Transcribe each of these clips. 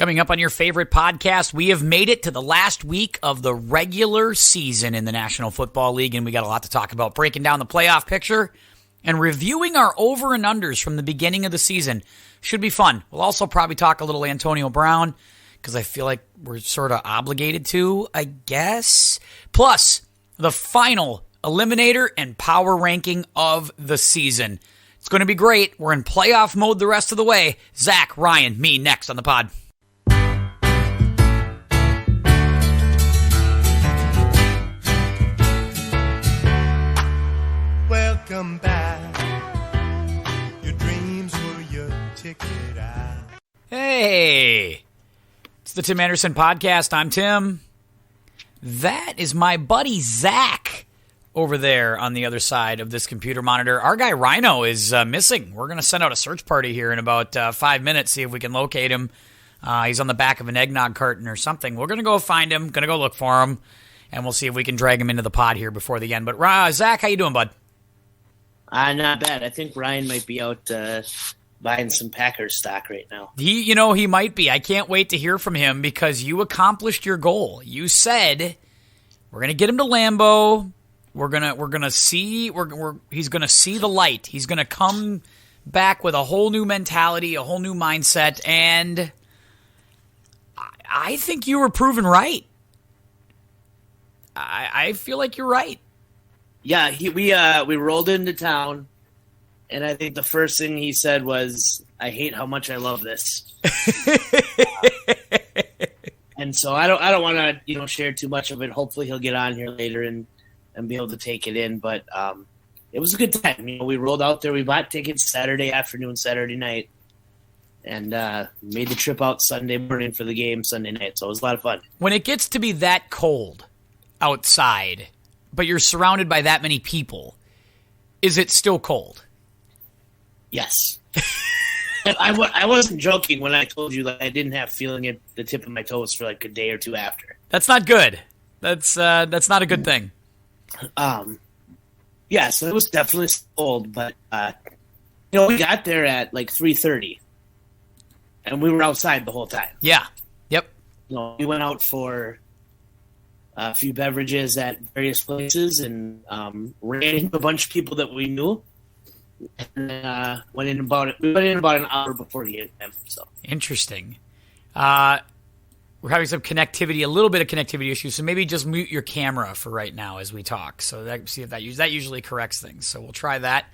Coming up on your favorite podcast, we have made it to the last week of the regular season in the National Football League, and we got a lot to talk about, breaking down the playoff picture and reviewing our over and unders from the beginning of the season. Should be fun. We'll also probably talk a little Antonio Brown, because I feel like we're sort of obligated to, I guess. Plus, the final Eliminator and power ranking of the season. It's going to be great. We're in playoff mode the rest of the way. Zach, Ryan, me next on the pod. Welcome back. Your dreams were your ticket out. Hey, it's the Tim Anderson Podcast. I'm Tim. That is my buddy Zach over there on the other side of this computer monitor. Our guy Rhino is missing. We're going to send out a search party here in about 5 minutes, see if we can locate him. He's on the back of an eggnog carton or something. We're going to go find him, going to go look for him, and we'll see if we can drag him into the pod here before the end. But Zach, how you doing, bud? Not bad. I think Ryan might be out buying some Packers stock right now. He might be. I can't wait to hear from him because you accomplished your goal. You said we're gonna get him to Lambeau. We're gonna see. He's gonna see the light. He's gonna come back with a whole new mentality, a whole new mindset, and I think you were proven right. I feel like you're right. Yeah, we rolled into town, and I think the first thing he said was, "I hate how much I love this." And so I don't want to share too much of it. Hopefully he'll get on here later and be able to take it in. But it was a good time. We rolled out there. We bought tickets Saturday afternoon, Saturday night, and made the trip out Sunday morning for the game Sunday night. So it was a lot of fun. When it gets to be that cold outside, but you're surrounded by that many people, is it still cold? Yes. I wasn't joking when I told you that I didn't have feeling at the tip of my toes for like a day or two after. That's not good. That's not a good thing. Yeah, so it was definitely cold, but we got there at like 3:30, and we were outside the whole time. Yeah. Yep. We went out for a few beverages at various places and ran into a bunch of people that we knew. And we went in about an hour before the game. So interesting. We're having some connectivity, a little bit of connectivity issues, so maybe just mute your camera for right now as we talk. So see if that usually corrects things. So we'll try that.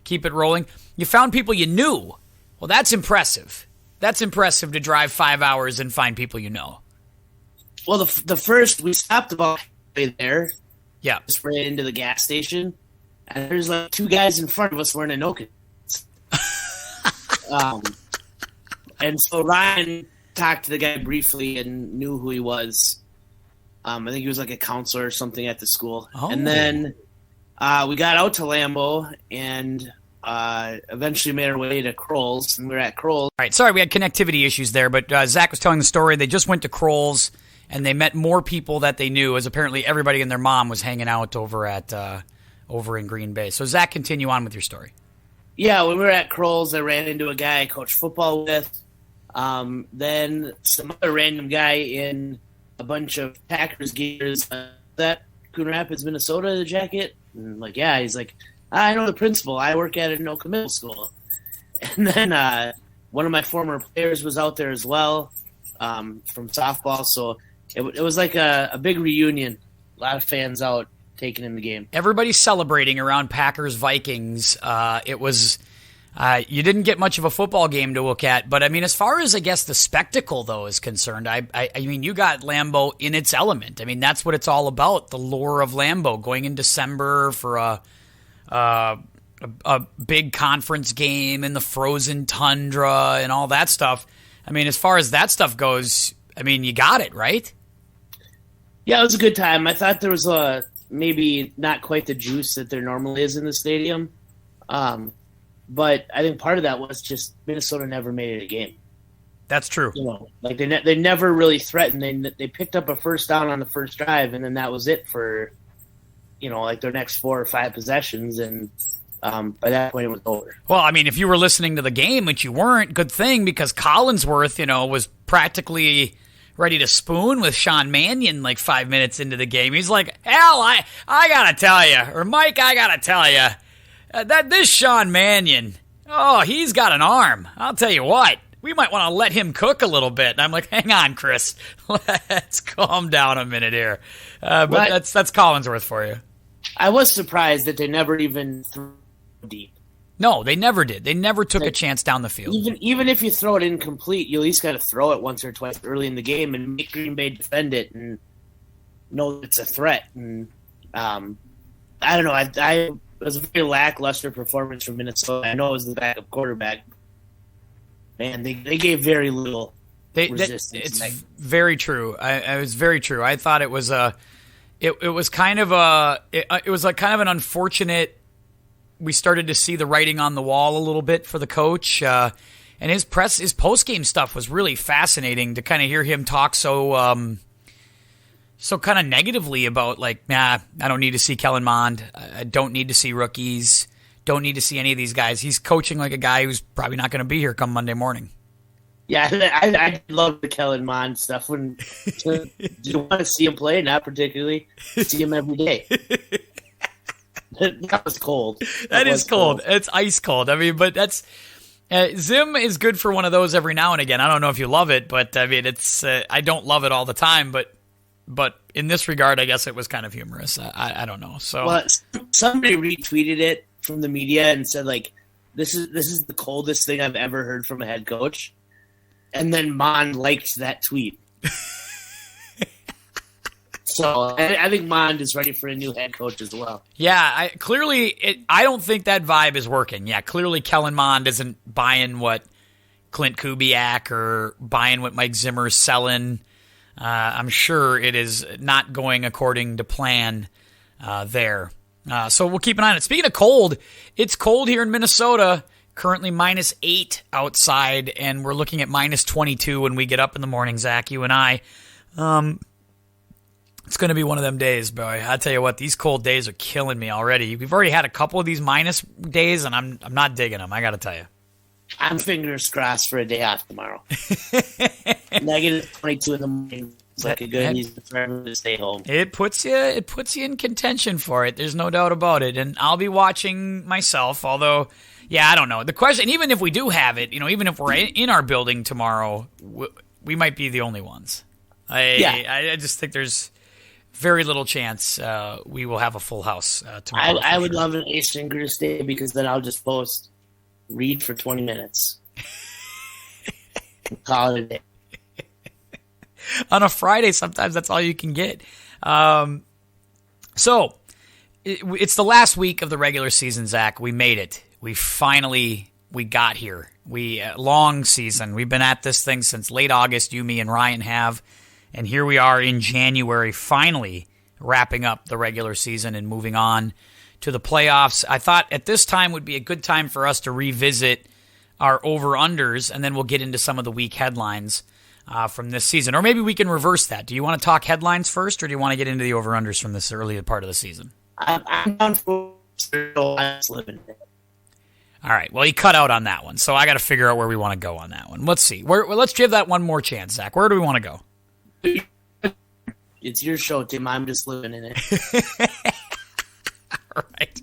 Keep it rolling. You found people you knew. Well, that's impressive. That's impressive to drive 5 hours and find people you know. Well, the first, we stopped about halfway there. Yeah. Just ran into the gas station. And there's like two guys in front of us wearing Anoka. And so Ryan talked to the guy briefly and knew who he was. I think he was like a counselor or something at the school. Oh. And then we got out to Lambeau and eventually made our way to Kroll's. And we were at Kroll's. All right, sorry, we had connectivity issues there, but Zach was telling the story. They just went to Kroll's. And they met more people that they knew, as apparently everybody and their mom was hanging out over in Green Bay. So, Zach, continue on with your story. Yeah, when we were at Kroll's, I ran into a guy I coached football with. Then some other random guy in a bunch of Packers gears. That Coon Rapids, Minnesota, the jacket? And I'm like, yeah. He's like, I know the principal. I work at Anoka Middle School. And then one of my former players was out there as well from softball. So it was like a big reunion. A lot of fans out taking in the game. Everybody's celebrating around Packers-Vikings. It was you didn't get much of a football game to look at, but I mean, as far as I guess the spectacle though is concerned, I mean, you got Lambeau in its element. I mean, that's what it's all about. The lure of Lambeau going in December for a big conference game in the frozen tundra and all that stuff. I mean, as far as that stuff goes, I mean, you got it, right? Yeah, it was a good time. I thought there was maybe not quite the juice that there normally is in the stadium. But I think part of that was just Minnesota never made it a game. That's true. Like they never really threatened. They picked up a first down on the first drive, and then that was it for, like their next 4 or 5 possessions. And by that point, it was over. Well, I mean, if you were listening to the game, which you weren't, good thing, because Collinsworth, was practically ready to spoon with Sean Mannion like 5 minutes into the game. He's like, Al, I got to tell you, or Mike, I got to tell you, that this Sean Mannion, he's got an arm. I'll tell you what, we might want to let him cook a little bit. And I'm like, hang on, Chris. Let's calm down a minute here. But that's Collinsworth for you. I was surprised that they never even threw deep. No, they never did. They never took a chance down the field. Even if you throw it incomplete, you at least got to throw it once or twice early in the game and make Green Bay defend it and know it's a threat. And I don't know. It was a very lackluster performance from Minnesota. I know it was the backup quarterback. Man, they gave very little resistance. It's very true. It was very true. I thought it was it was kind of an unfortunate. We started to see the writing on the wall a little bit for the coach, and his post game stuff was really fascinating to kind of hear him talk so kind of negatively about like, I don't need to see Kellen Mond, I don't need to see rookies, don't need to see any of these guys. He's coaching like a guy who's probably not going to be here come Monday morning. Yeah, I love the Kellen Mond stuff. Do you want to see him play? Not particularly. See him every day. That was cold. That is cold. It's ice cold. I mean, but that's Zim is good for one of those every now and again. I don't know if you love it, but I mean, it's I don't love it all the time. But in this regard, I guess it was kind of humorous. I don't know. So somebody retweeted it from the media and said like, "This is the coldest thing I've ever heard from a head coach," and then Mond liked that tweet. So I think Mond is ready for a new head coach as well. Yeah, I don't think that vibe is working. Yeah, clearly Kellen Mond isn't buying what Clint Kubiak or buying what Mike Zimmer's selling. I'm sure it is not going according to plan there. So we'll keep an eye on it. Speaking of cold, it's cold here in Minnesota. Currently -8 outside, and we're looking at -22 when we get up in the morning, Zach, you and I. It's going to be one of them days, boy. I tell you what, these cold days are killing me already. We've already had a couple of these minus days, and I'm not digging them, I got to tell you. I'm fingers crossed for a day off tomorrow. -22 in the morning. It's like a good reason for everyone to stay home. It puts you in contention for it. There's no doubt about it. And I'll be watching myself, although, I don't know. The question, even if we do have it, even if we're in our building tomorrow, we might be the only ones. I just think there's very little chance we will have a full house tomorrow. I would love an asynchronous day because then I'll just read for 20 minutes. Call it a day. On a Friday, sometimes that's all you can get. So it's the last week of the regular season, Zach. We made it. We got here. Long season. We've been at this thing since late August. You, me, and Ryan have. And here we are in January, finally wrapping up the regular season and moving on to the playoffs. I thought at this time would be a good time for us to revisit our over-unders, and then we'll get into some of the week headlines from this season. Or maybe we can reverse that. Do you want to talk headlines first, or do you want to get into the over-unders from this early part of the season? I'm down for living. All right. Well, you cut out on that one, so I got to figure out where we want to go on that one. Let's see. Let's give that one more chance, Zach. Where do we want to go? It's your show, Tim. I'm just living in it. All right.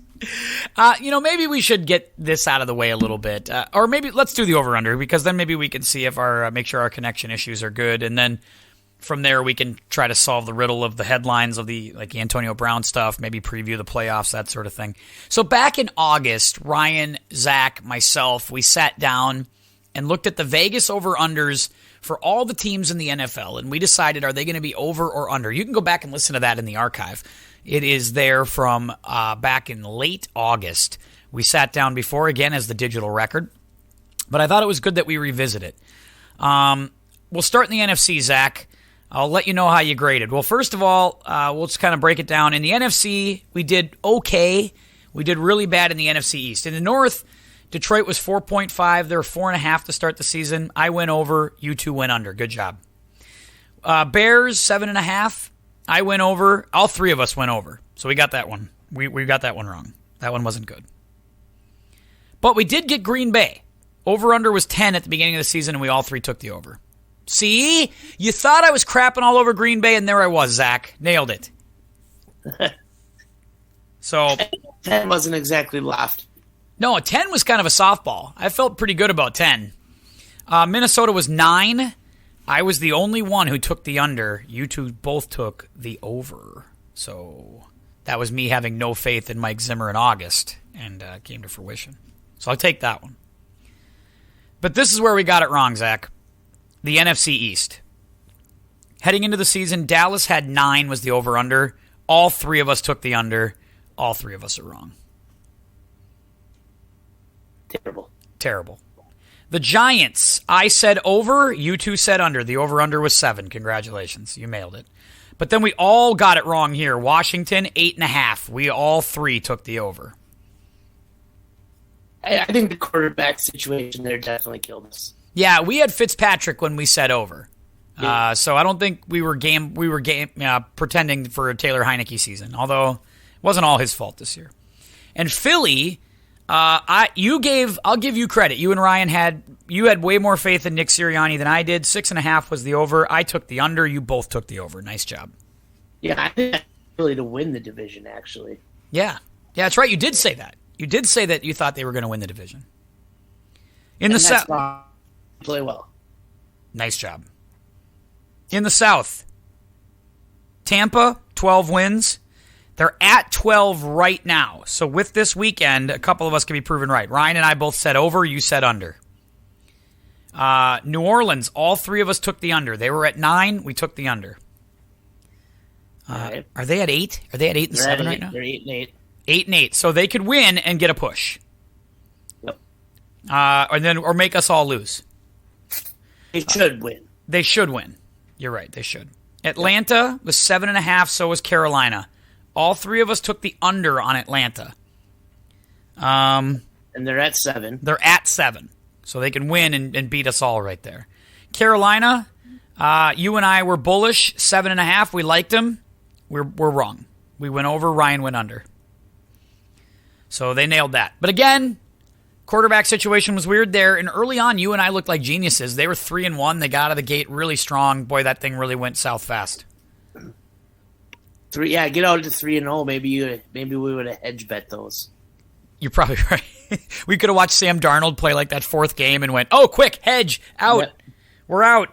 Maybe we should get this out of the way a little bit, or maybe let's do the over/under because then maybe we can see if make sure our connection issues are good, and then from there we can try to solve the riddle of the headlines of the Antonio Brown stuff, maybe preview the playoffs, that sort of thing. So back in August, Ryan, Zach, myself, we sat down and looked at the Vegas over/unders for all the teams in the NFL, and we decided, are they going to be over or under? You can go back and listen to that in the archive. It is there from back in late August. We sat down before, again, as the digital record, but I thought it was good that we revisit it. We'll start in the NFC, Zach. I'll let you know how you graded. Well, first of all, we'll just kind of break it down. In the NFC, we did okay. We did really bad in the NFC East. In the North, Detroit was 4.5. They were 4.5 to start the season. I went over. You two went under. Good job. Bears, 7.5. I went over. All three of us went over. So we got that one. We got that one wrong. That one wasn't good. But we did get Green Bay. Over-under was 10 at the beginning of the season, and we all three took the over. See? You thought I was crapping all over Green Bay, and there I was, Zach. Nailed it. So 10 wasn't exactly lofty. No, 10 was kind of a softball. I felt pretty good about 10. Minnesota was 9. I was the only one who took the under. You two both took the over. So that was me having no faith in Mike Zimmer in August, and came to fruition. So I'll take that one. But this is where we got it wrong, Zach. The NFC East. Heading into the season, Dallas had 9 was the over-under. All three of us took the under. All three of us are wrong. Terrible. The Giants, I said over, you two said under. The over-under was 7. Congratulations. You mailed it. But then we all got it wrong here. Washington, 8.5. We all three took the over. I think the quarterback situation there definitely killed us. Yeah, we had Fitzpatrick when we said over. Yeah. So I don't think we were pretending for a Taylor Heineke season, although it wasn't all his fault this year. And Philly, I'll give you credit. You and Ryan had way more faith in Nick Sirianni than I did. 6.5 was the over. I took the under. You both took the over. Nice job. Yeah, I think Philly to win the division, actually. Yeah, that's right. You did say that. You did say that you thought they were going to win the division. In the South, play well. Nice job. In the South, Tampa, 12 wins. They're at 12 right now. So with this weekend, a couple of us can be proven right. Ryan and I both said over. You said under. New Orleans, all three of us took the under. They were at 9. We took the under. Right. Are they at 8? Are they at 8 and 7 right now? They're 8-8. 8-8. So they could win and get a push. Yep. Or make us all lose. They should win. They should win. You're right. They should. Atlanta was 7.5. So was Carolina. All three of us took the under on Atlanta. And they're at 7. They're at 7. So they can win and beat us all right there. Carolina, you and I were bullish. 7.5. We liked them. We're wrong. We went over. Ryan went under. So they nailed that. But again, quarterback situation was weird there. And early on, you and I looked like geniuses. They were 3-1. They got out of the gate really strong. Boy, that thing really went south fast. Get out to 3-0. Maybe we would have hedge bet those. You're probably right. We could have watched Sam Darnold play like that 4th game and went, oh, quick, hedge, out. Yep. We're out.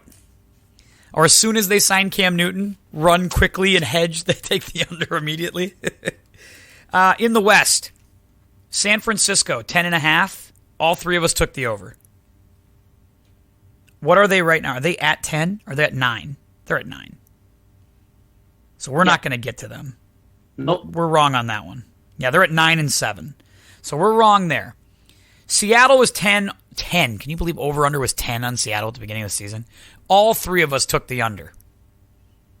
Or as soon as they sign Cam Newton, run quickly and hedge. They take the under immediately. In the West, San Francisco, 10.5. All three of us took the over. What are they right now? Are they at 10? Or are they at 9? They're at 9. So we're not going to get to them. Nope. We're wrong on that one. Yeah, they're at 9 and 7. So we're wrong there. Seattle was 10. Can you believe over-under was 10 on Seattle at the beginning of the season? All three of us took the under.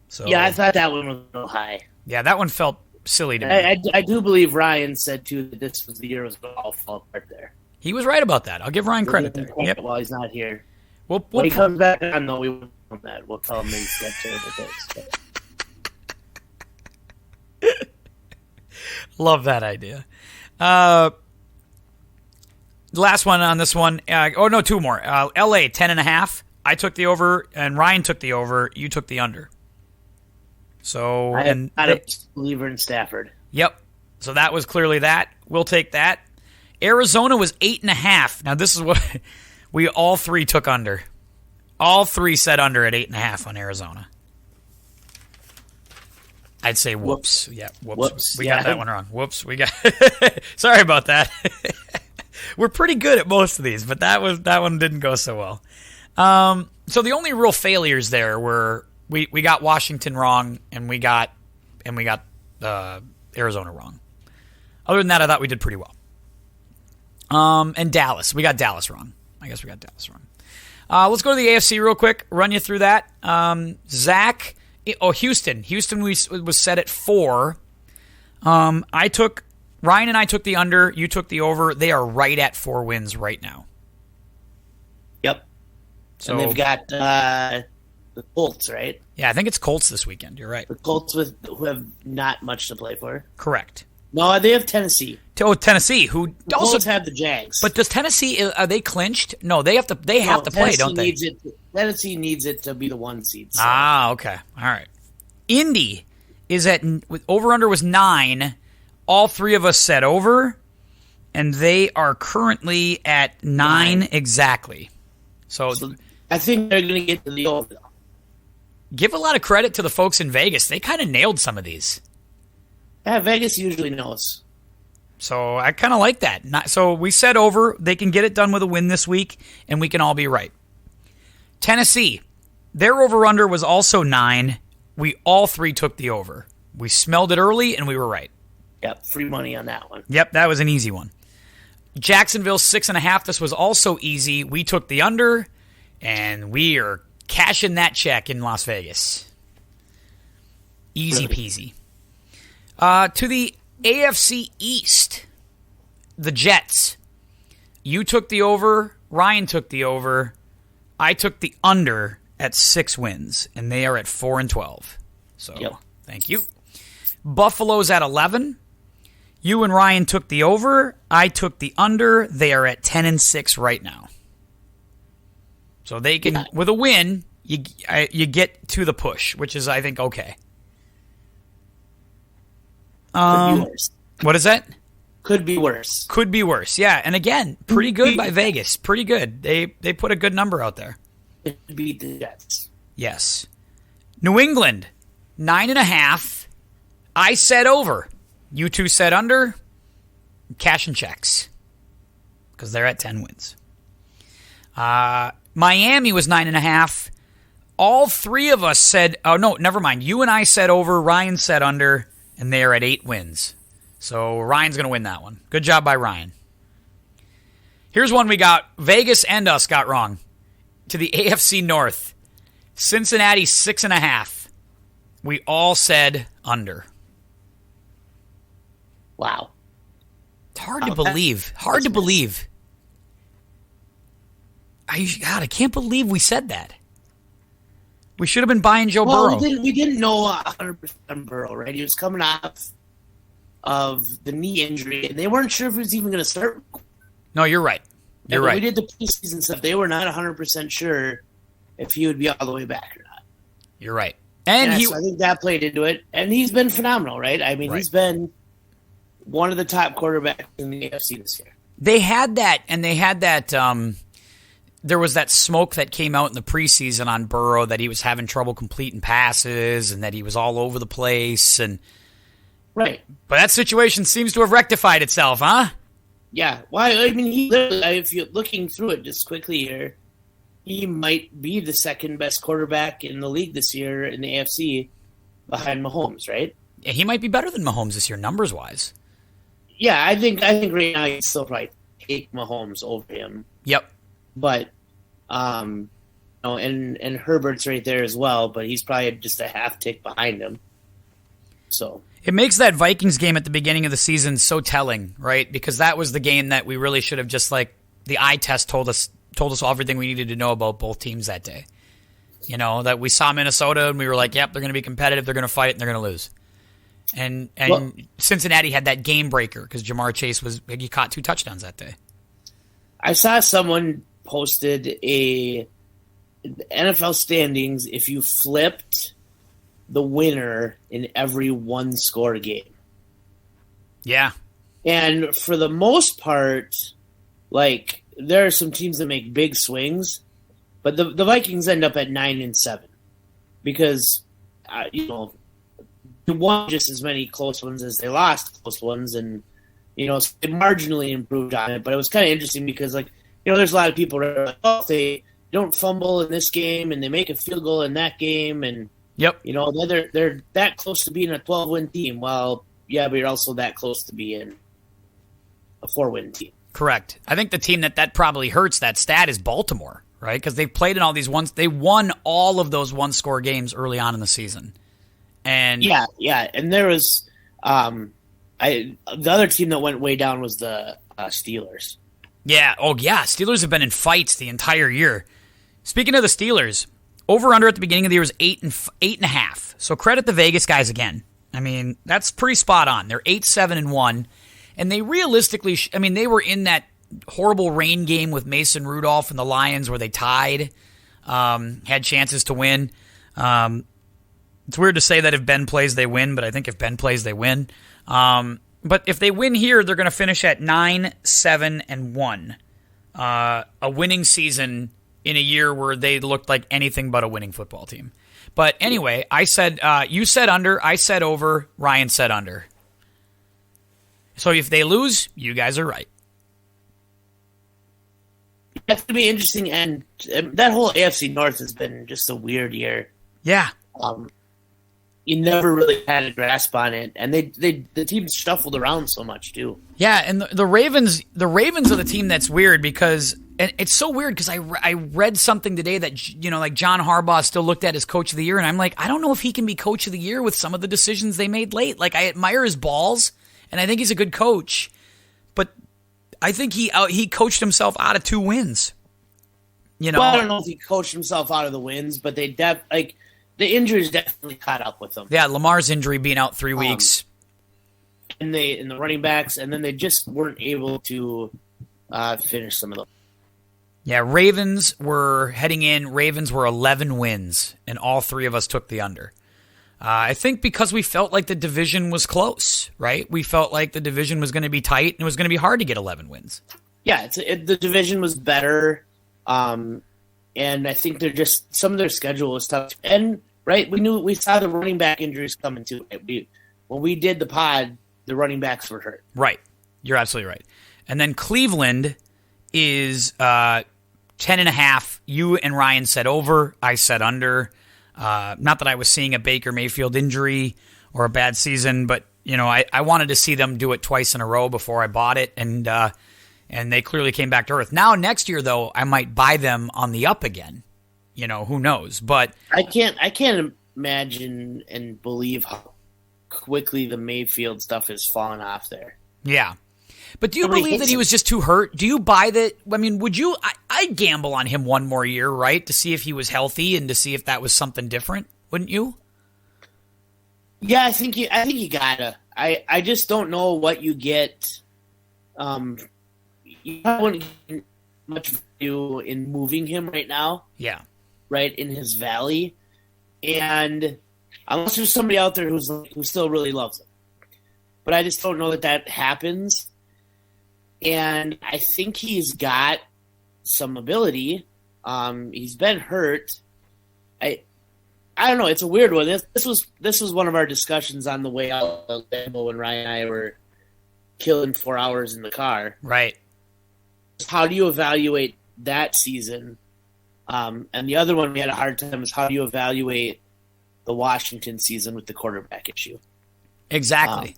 So yeah, I thought that one was a little high. Yeah, that one felt silly to me. I do believe Ryan said, too, that this was the year it was going to all fall apart there. He was right about that. I'll give Ryan credit there. Yep. While he's not here. When he comes back on, though, we won't tell him that. We'll tell him that he's got terrible things. But. Love that idea. Last one on this one. Two more. LA, 10.5. I took the over, and Ryan took the over. You took the under. So I'm not a believer in Stafford. Yep. So that was clearly that. We'll take that. Arizona was 8.5. Now this is what we all three took under. All three said under at 8.5 on Arizona. I'd say whoops. Yeah, whoops. We got that one wrong. Whoops. We got. Sorry about that. We're pretty good at most of these, but that one didn't go so well. So the only real failures there were we got Washington wrong and we got Arizona wrong. Other than that, I thought we did pretty well. And Dallas, we got Dallas wrong. I guess we got Dallas wrong. Let's go to the AFC real quick. Run you through that. Zach. Houston. Houston was set at 4. Ryan and I took the under. You took the over. They are right at 4 wins right now. Yep. So, and they've got the Colts, right? Yeah, I think it's Colts this weekend. You're right. The Colts who have not much to play for. Correct. No, they have Tennessee. Tennessee, who also Both have the Jags. But does Tennessee, are they clinched? No, they have to. They have to play, don't they? Tennessee needs it to be the 1 seed. So. Okay, all right. Indy is at over under was 9. All three of us said over, and they are currently at 9 exactly. So I think they're going to get to the over. Give a lot of credit to the folks in Vegas. They kind of nailed some of these. Yeah, Vegas usually knows. So I kind of like that. So we said over. They can get it done with a win this week, and we can all be right. Tennessee, their over-under was also 9. We all three took the over. We smelled it early, and we were right. Yep, free money on that one. Yep, that was an easy one. Jacksonville, 6.5. This was also easy. We took the under, and we are cashing that check in Las Vegas. Easy peasy. To the AFC East, the Jets. You took the over. Ryan took the over. I took the under at 6 wins, and they are at 4-12. So, Thank you. Buffalo's at 11. You and Ryan took the over. I took the under. They are at 10-6 right now. So they can, with a win, you get to the push, which is, I think, okay. Could be worse. What is that? Could be worse. Could be worse, yeah. And again, pretty good by Vegas. Pretty good. They put a good number out there. It beat the Jets. Yes. New England, 9.5. I said over. You two said under. Cash and checks. Because they're at 10 wins. Miami was 9.5. All three of us said, oh no, never mind. You and I said over, Ryan said under, and they are at 8 wins. So Ryan's going to win that one. Good job by Ryan. Here's one we got. Vegas and us got wrong. To the AFC North. Cincinnati, 6.5. We all said under. Wow. It's hard to believe. Hard to believe. God, I can't believe we said that. We should have been buying Joe Burrow. We didn't know 100% Burrow, right? He was coming off of the knee injury, and they weren't sure if he was even going to start. No, you're right. You're right. We did the preseason stuff. They were not 100% sure if he would be all the way back or not. You're right. So I think that played into it. And he's been phenomenal, right? I mean, He's been one of the top quarterbacks in the AFC this year. They had that, and they had that there was that smoke that came out in the preseason on Burrow that he was having trouble completing passes and that he was all over the place. Right. But that situation seems to have rectified itself, huh? Yeah. Well, I mean, he literally, if you're looking through it just quickly here, he might be the second best quarterback in the league this year in the AFC behind Mahomes, right? Yeah, he might be better than Mahomes this year, numbers-wise. Yeah, I think right now he'd still probably take Mahomes over him. Yep. But, and Herbert's right there as well, but he's probably just a half tick behind him. So it makes that Vikings game at the beginning of the season so telling, right? Because that was the game that we really should have just the eye test told us everything we needed to know about both teams that day. You know, that we saw Minnesota and we were like, yep, they're going to be competitive, they're going to fight, and they're going to lose. And Cincinnati had that game breaker because Jamar Chase he caught 2 touchdowns that day. I saw someone posted a NFL standings if you flipped the winner in every 1-score game. Yeah. And for the most part, there are some teams that make big swings, but the Vikings end up at 9-7 because, they won just as many close ones as they lost close ones, and they marginally improved on it. But it was kind of interesting because, there's a lot of people that are like, oh, if they don't fumble in this game and they make a field goal in that game, and yep, they're that close to being a 12-win team. Well, yeah, but you're also that close to being a 4-win team. Correct. I think the team that probably hurts that stat is Baltimore, right? Because they've played in all these ones. They won all of those 1-score games early on in the season. And yeah, and there was the other team that went way down was the Steelers. Yeah, Steelers have been in fights the entire year. Speaking of the Steelers, over/under at the beginning of the year was 8.5. So credit the Vegas guys again. I mean, that's pretty spot on. They're 8-7-1, and they realistically, they were in that horrible rain game with Mason Rudolph and the Lions where they tied, had chances to win. It's weird to say that if Ben plays, they win, but I think if Ben plays, they win. But if they win here, they're going to finish at 9-7-1, a winning season in a year where they looked like anything but a winning football team. But anyway, I said you said under, I said over, Ryan said under. So if they lose, you guys are right. That's going to be interesting, and that whole AFC North has been just a weird year. Yeah. You never really had a grasp on it, and the teams shuffled around so much too. Yeah, and the Ravens are the team that's weird because, and it's so weird because I read something today that, like John Harbaugh still looked at as coach of the year, and I'm like, I don't know if he can be coach of the year with some of the decisions they made late. Like, I admire his balls, and I think he's a good coach, but I think he coached himself out of 2 wins. Well, I don't know if he coached himself out of the wins, but the injuries definitely caught up with them. Yeah, Lamar's injury being out 3 weeks. And the running backs, and then they just weren't able to finish some of them. Yeah, Ravens were 11 wins, and all 3 of us took the under. I think because we felt like the division was close, right? We felt like the division was going to be tight, and it was going to be hard to get 11 wins. Yeah, the division was better, and I think they're just, some of their schedule was tough. And, right, we saw the running back injuries coming too. Right? When we did the pod, the running backs were hurt. Right. You're absolutely right. And then Cleveland is 10.5. You and Ryan said over. I said under. Not that I was seeing a Baker Mayfield injury or a bad season, but I wanted to see them do it twice in a row before I bought it, and they clearly came back to earth. Now next year though, I might buy them on the up again. Who knows? But I can't imagine and believe how quickly the Mayfield stuff has fallen off there. Yeah. But do you believe that he was just too hurt? Do you buy that? I mean, would you? I'd gamble on him one more year, right, to see if he was healthy and to see if that was something different. Wouldn't you? Yeah, I think you gotta. I just don't know what you get. You don't get much value in moving him right now. Yeah. Right in his valley, and unless there's somebody out there who still really loves him, but I just don't know that happens. And I think he's got some ability. He's been hurt. I don't know. It's a weird one. This was one of our discussions on the way out of Lambeau when Ryan and I were killing 4 hours in the car. Right. How do you evaluate that season? And the other one we had a hard time is how do you evaluate the Washington season with the quarterback issue? Exactly.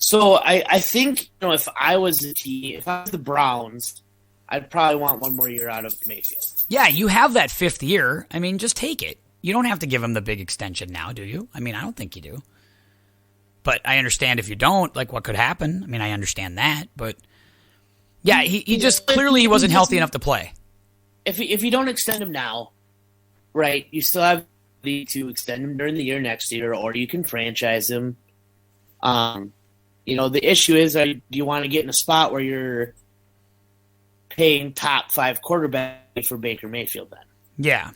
So I think if I was the Browns, I'd probably want one more year out of Mayfield. Yeah, you have that 5th year. I mean, just take it. You don't have to give him the big extension now, do you? I mean, I don't think you do. But I understand if you don't, like what could happen. I mean, I understand that, but yeah, he just clearly he wasn't healthy enough to play. If you don't extend him now, right, you still have the to extend him during the year next year, or you can franchise him. The issue is, do you want to get in a spot where you're paying top 5 quarterback for Baker Mayfield then? Yeah.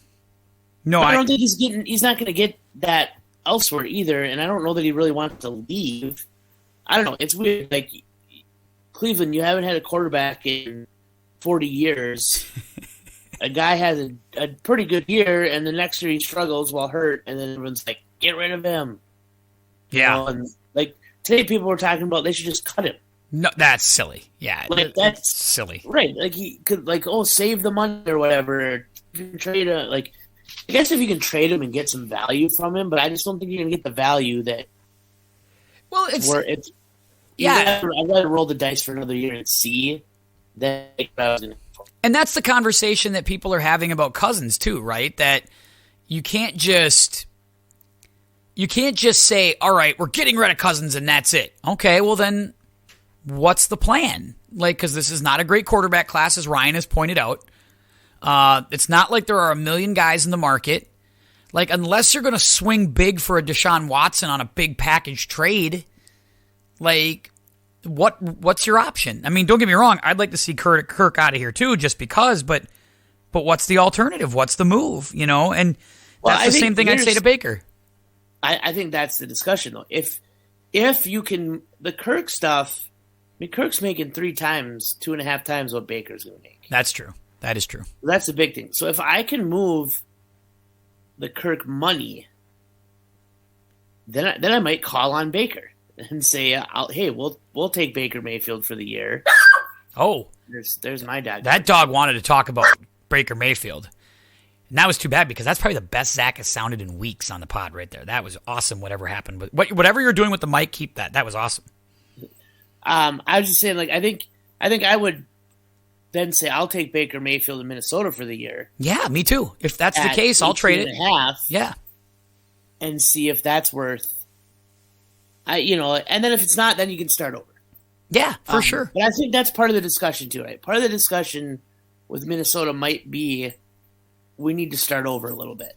No, I don't think he's not going to get that elsewhere either, and I don't know that he really wants to leave. I don't know. It's weird. Like, Cleveland, you haven't had a quarterback in 40 years. A guy has a pretty good year, and the next year he struggles while hurt, and then everyone's like, get rid of him. Yeah. And like today people were talking about they should just cut him. No, that's silly. Yeah. Like, that's silly. Right. Like, he could, save the money or whatever. You can trade I guess if you can trade him and get some value from him, but I just don't think you're going to get the value that. Well, it's. Yeah. I'd rather roll the dice for another year and see than what I was going to. And that's the conversation that people are having about Cousins too, right? That you can't just say, all right, we're getting rid of Cousins and that's it. Okay, well then what's the plan? Like, because this is not a great quarterback class, as Ryan has pointed out. It's not like there are a million guys in the market. Like, unless you're going to swing big for a Deshaun Watson on a big package trade, like, what's your option? I mean, don't get me wrong. I'd like to see Kirk out of here too, just because. But what's the alternative? What's the move? You know, and that's the same thing I'd say to Baker. I think that's the discussion though. If you can, the Kirk stuff. I mean, Kirk's making 2.5 times what Baker's going to make. That's true. That is true. That's the big thing. So if I can move the Kirk money, then I might call on Baker and say, "Hey, we'll take Baker Mayfield for the year." Oh, there's my dog. That dog wanted to talk about Baker Mayfield, and that was too bad because that's probably the best Zach has sounded in weeks on the pod right there. That was awesome. Whatever happened, but whatever you're doing with the mic, keep that. That was awesome. I was just saying, like I think I would then say I'll take Baker Mayfield in Minnesota for the year. Yeah, me too. If that's the case, I'll trade it. Yeah, and see if that's worth. And then if it's not, then you can start over. Yeah, for sure. But I think that's part of the discussion too, right? Part of the discussion with Minnesota might be we need to start over a little bit.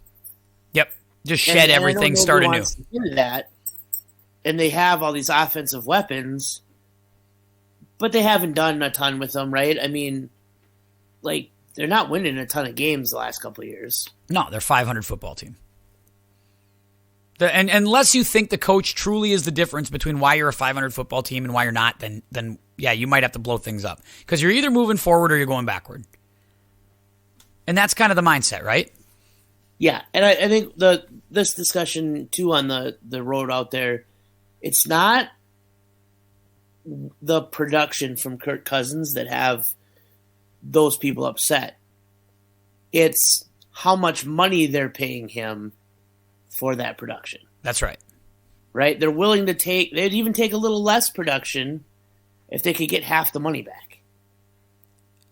Yep, just shed everything, start anew. Into that, and they have all these offensive weapons. But they haven't done a ton with them, right? I mean, like, they're not winning a ton of games the last couple of years. No, they're a 500 football team. And unless you think the coach truly is the difference between why you're a 500 football team and why you're not, then yeah, you might have to blow things up. Because you're either moving forward or you're going backward. And that's kind of the mindset, right? Yeah, and I think this discussion, too, on the road out there, it's not the production from Kirk Cousins that have those people upset. It's how much money they're paying him for that production. That's right. Right? They're willing to they'd even take a little less production if they could get half the money back.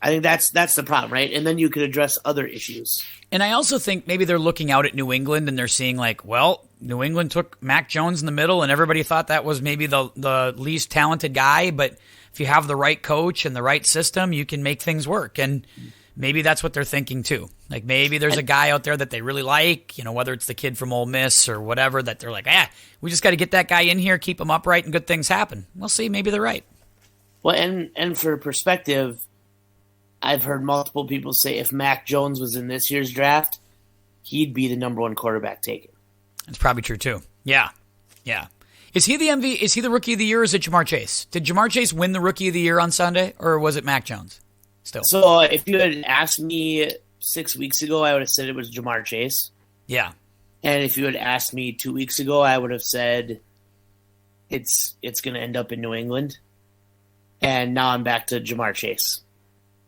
I think that's the problem, right? And then you could address other issues. And I also think maybe they're looking out at New England and they're seeing like, well, New England took Mac Jones in the middle and everybody thought that was maybe the least talented guy, but if you have the right coach and the right system, you can make things work. And maybe that's what they're thinking too. Like maybe there's a guy out there that they really like, whether it's the kid from Ole Miss or whatever, that they're like, we just got to get that guy in here, keep him upright, and good things happen. We'll see. Maybe they're right. Well, and for perspective, I've heard multiple people say if Mac Jones was in this year's draft, he'd be the number one quarterback taken. That's probably true too. Yeah. Yeah. Is he the MV? Is he the rookie of the year or is it Jamar Chase? Did Jamar Chase win the rookie of the year on Sunday or was it Mac Jones? Still. So if you had asked me 6 weeks ago, I would have said it was Jamar Chase. Yeah. And if you had asked me 2 weeks ago, I would have said it's going to end up in New England. And now I'm back to Jamar Chase.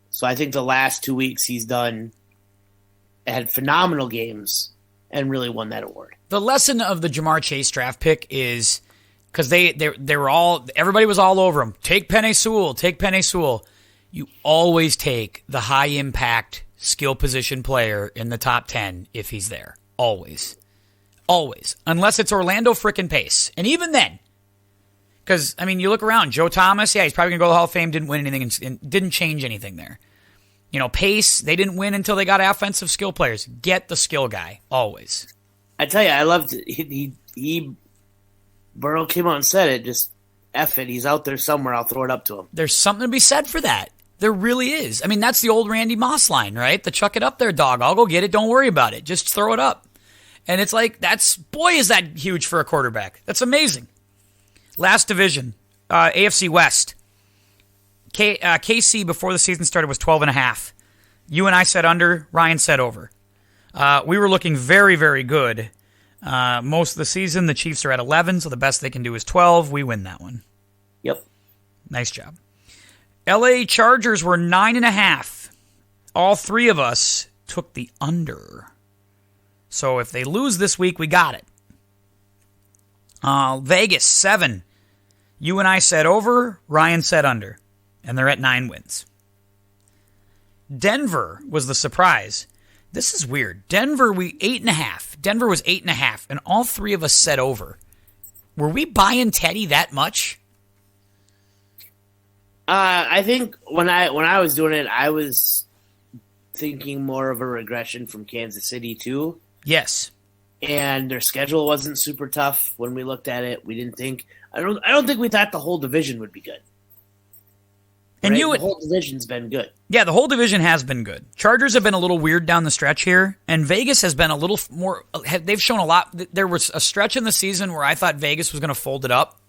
So I think the last 2 weeks he's had phenomenal games and really won that award. The lesson of the Jamar Chase draft pick is because they were everybody was all over him. Take Penei Sewell. You always take the high impact skill position player in the top 10 if he's there. Always. Always. Unless it's Orlando frickin' Pace. And even then, because, I mean, you look around. Joe Thomas, he's probably going to go to the Hall of Fame, didn't win anything, and didn't change anything there. Pace, they didn't win until they got offensive skill players. Get the skill guy, always. I tell you, I loved it. Burrow came out and said it, just F it. He's out there somewhere. I'll throw it up to him. There's something to be said for that. There really is. I mean, that's the old Randy Moss line, right? The chuck it up there, dog. I'll go get it. Don't worry about it. Just throw it up. And it's like, boy, is that huge for a quarterback. That's amazing. Last division, AFC West. KC, before the season started, was 12.5. You and I said under. Ryan said over. We were looking very, very good. Most of the season, the Chiefs are at 11, so the best they can do is 12. We win that one. Yep. Nice job. LA Chargers were 9.5. All three of us took the under. So if they lose this week, we got it. Vegas, 7. You and I said over. Ryan said under. And they're at 9 wins. Denver was the surprise. This is weird. Denver, 8.5. Denver was 8.5, and all three of us said over. Were we buying Teddy that much? I think when I was doing it, I was thinking more of a regression from Kansas City too. Yes. and their schedule wasn't super tough when we looked at it. We didn't think I don't think we thought the whole division would be good. And right? The whole division's been good. Yeah, the whole division has been good. Chargers have been a little weird down the stretch here, and Vegas has been a little more. They've shown a lot. There was a stretch in the season where I thought Vegas was going to fold it up,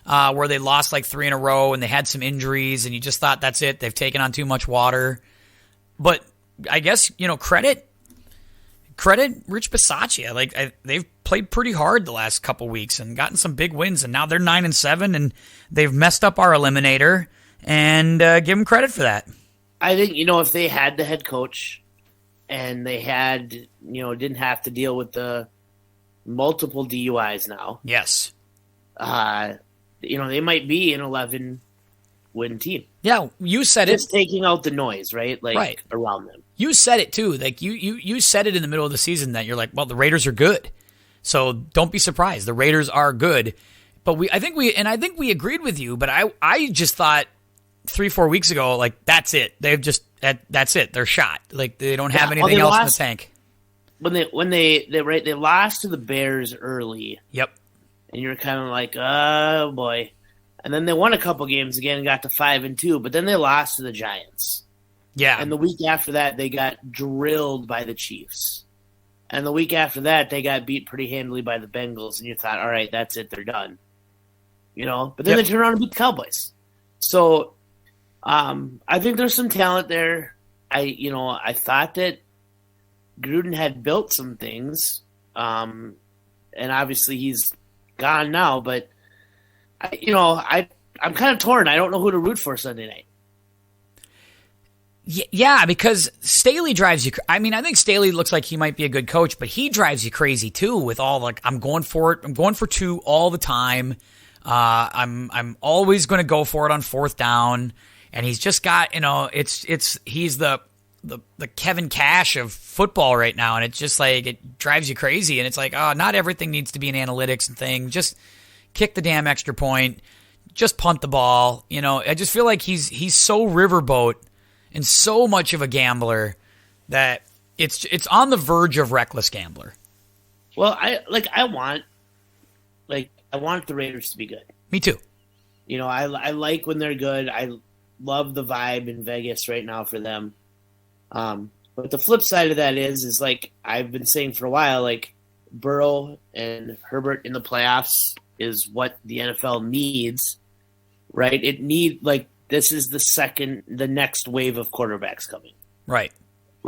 where they lost like 3 in a row and they had some injuries, and you just thought that's it. They've taken on too much water. But I guess, credit Rich Bisaccia. Like they've played pretty hard the last couple weeks and gotten some big wins, and now they're 9-7, and they've messed up our eliminator. And give them credit for that. I think, if they had the head coach and they had, didn't have to deal with the multiple DUIs now. Yes. They might be an 11-win team. Yeah, you said it. Just taking out the noise, right? Right. Around them. You said it too. Like you said it in the middle of the season that you're like, well, the Raiders are good. So don't be surprised. The Raiders are good. But I think we agreed with you, but I just thought 3-4 weeks ago, like, that's it. That's it. They're shot. Like, they don't have anything else in the tank. When they lost to the Bears early. Yep. And you're kind of like, oh boy. And then they won a couple games again and got to 5-2, but then they lost to the Giants. Yeah. And the week after that, they got drilled by the Chiefs. And the week after that, they got beat pretty handily by the Bengals, and you thought, all right, that's it, they're done. But then they turned around and beat the Cowboys. So I think there's some talent there. I thought that Gruden had built some things, and obviously he's gone now. But I'm kind of torn. I don't know who to root for Sunday night. Yeah, because Staley drives you. I mean, I think Staley looks like he might be a good coach, but he drives you crazy too. With all like, I'm going for it. I'm going for 2 all the time. I'm always going to go for it on 4th down. And he's just got, he's the Kevin Cash of football right now, and it's just like it drives you crazy. And it's like, oh, not everything needs to be an analytics and thing. Just kick the damn extra point, just punt the ball. I just feel like he's so riverboat and so much of a gambler that it's on the verge of reckless gambler. Well, I want the Raiders to be good. Me too. I like when they're good. I love the vibe in Vegas right now for them. But the flip side of that is like I've been saying for a while, like Burrow and Herbert in the playoffs is what the NFL needs, right? This is the next wave of quarterbacks coming. Right.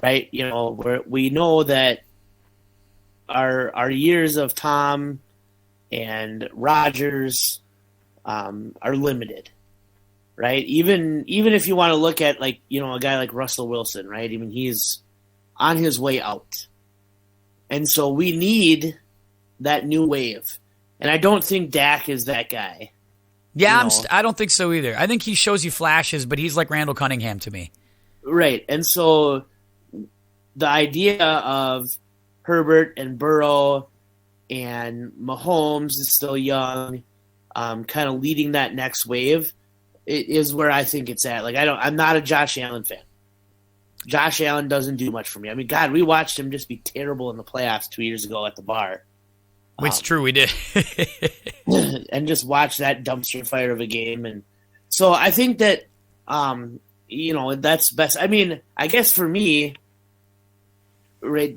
Right. We know that our years of Tom and Rodgers are limited. Right, even if you want to look at a guy like Russell Wilson, right? I mean, he's on his way out, and so we need that new wave. And I don't think Dak is that guy. Yeah, I don't think so either. I think he shows you flashes, but he's like Randall Cunningham to me. Right, and so the idea of Herbert and Burrow and Mahomes is still young, kind of leading that next wave. It is where I think it's at. Like I'm not a Josh Allen fan. Josh Allen doesn't do much for me. I mean, God, we watched him just be terrible in the playoffs 2 years ago at the bar. It's true, we did. And just watch that dumpster fire of a game. And so I think that, that's best. I mean, I guess for me, right,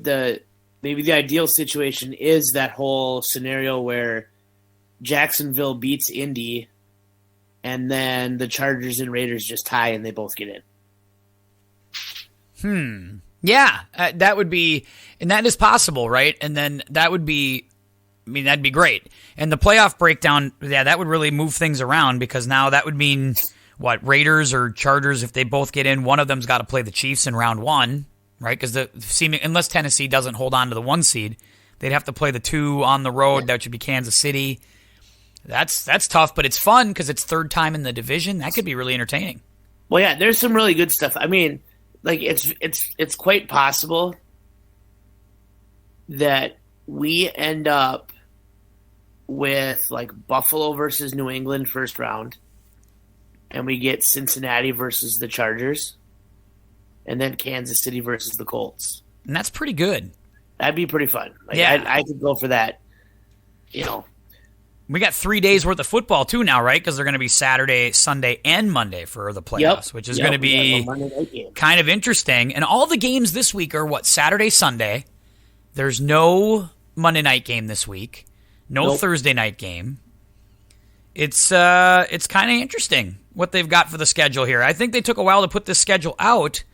maybe the ideal situation is that whole scenario where Jacksonville beats Indy, and then the Chargers and Raiders just tie and they both get in. Yeah, that would be, and that is possible, right? And then that would be, that'd be great. And the playoff breakdown, yeah, that would really move things around because now that would mean, Raiders or Chargers, if they both get in, one of them's got to play the Chiefs in round 1, right? Because unless Tennessee doesn't hold on to the 1 seed, they'd have to play the 2 on the road. That should be Kansas City. That's tough, but it's fun because it's 3rd time in the division. That could be really entertaining. Well, yeah, there's some really good stuff. I mean, it's quite possible that we end up with Buffalo versus New England first round, and we get Cincinnati versus the Chargers, and then Kansas City versus the Colts. And that's pretty good. That'd be pretty fun. Like, Yeah. I could go for that. You know, We got 3 days worth of football too now, right? Because they're going to be Saturday, Sunday, and Monday for the playoffs, which is going to be kind of interesting. And all the games this week are what? Saturday, Sunday. There's no Monday night game this week. No Thursday night game. It's kind of interesting what they've got for the schedule here. I think they took a while to put this schedule out.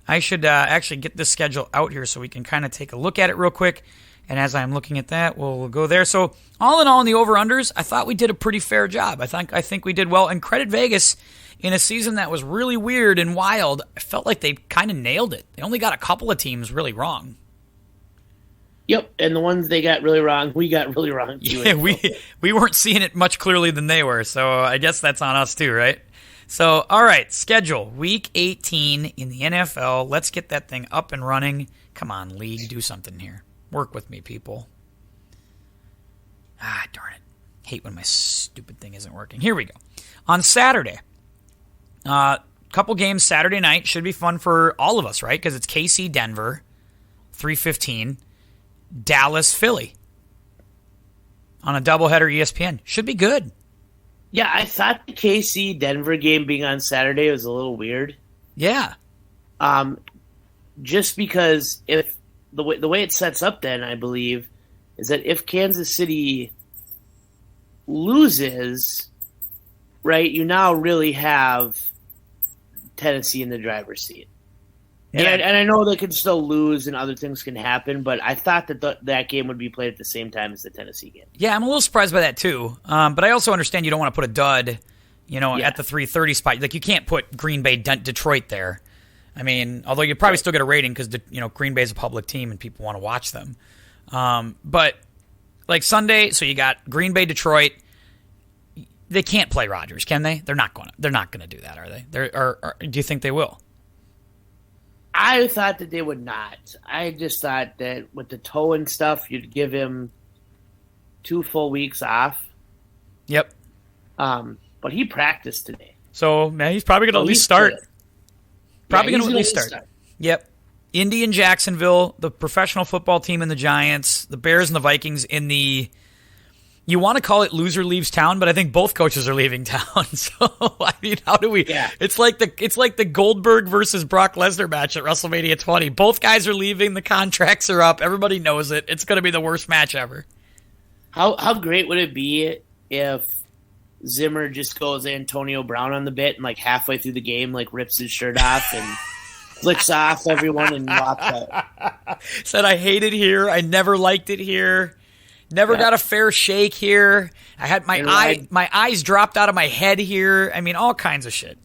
I should actually get this schedule out here so we can kind of take a look at it real quick. And as I'm looking at that, we'll go there. So all in all, in the over-unders, I thought we did a pretty fair job. I think we did well. And credit Vegas, in a season that was really weird and wild, I felt like they kind of nailed it. They only got a couple of teams really wrong. Yep, and the ones they got really wrong, we got really wrong too. Yeah, we weren't seeing it much clearly than they were, so I guess that's on us too, right? So, all right, schedule. Week 18 in the NFL. Let's get that thing up and running. Come on, league, do something here. Work with me, people. Ah, darn it. Hate when my stupid thing isn't working. Here we go. On Saturday, couple games Saturday night. Should be fun for all of us, right? Because it's KC, Denver, 3:15. Dallas, Philly. On a doubleheader ESPN. Should be good. Yeah, I thought the KC Denver game being on Saturday was a little weird. Yeah. Just because if the way it sets up, then I believe is that if Kansas City loses, right, you now really have Tennessee in the driver's seat. And, Yeah. I know they can still lose and other things can happen, but I thought that that game would be played at the same time as the Tennessee game. Yeah, I'm a little surprised by that too. But I also understand you don't want to put a dud, at the 3:30 spot. Like you can't put Green Bay, Detroit there. I mean, although you probably still get a rating because Green Bay's a public team and people want to watch them. But like Sunday, so you got Green Bay, Detroit. They can't play Rodgers, can they? They're not going to do that, are they? Or do you think they will? I thought that they would not. I just thought that with the toe and stuff, you'd give him 2 full weeks off. Yep. But he practiced today. So, man, he's probably going to at least start. Probably going to at least start. Yep. Indy and Jacksonville, the professional football team and the Giants, the Bears and the Vikings in the... You want to call it loser leaves town, but I think both coaches are leaving town. So I mean, how do we? Yeah. It's like the Goldberg versus Brock Lesnar match at WrestleMania 20. Both guys are leaving. The contracts are up. Everybody knows it. It's going to be the worst match ever. How great would it be if Zimmer just goes Antonio Brown on the bit and like halfway through the game, like rips his shirt off and flicks off everyone and walks out? Said I hate it here. I never liked it here. Never got a fair shake here. I had my eyes dropped out of my head here. I mean, all kinds of shit.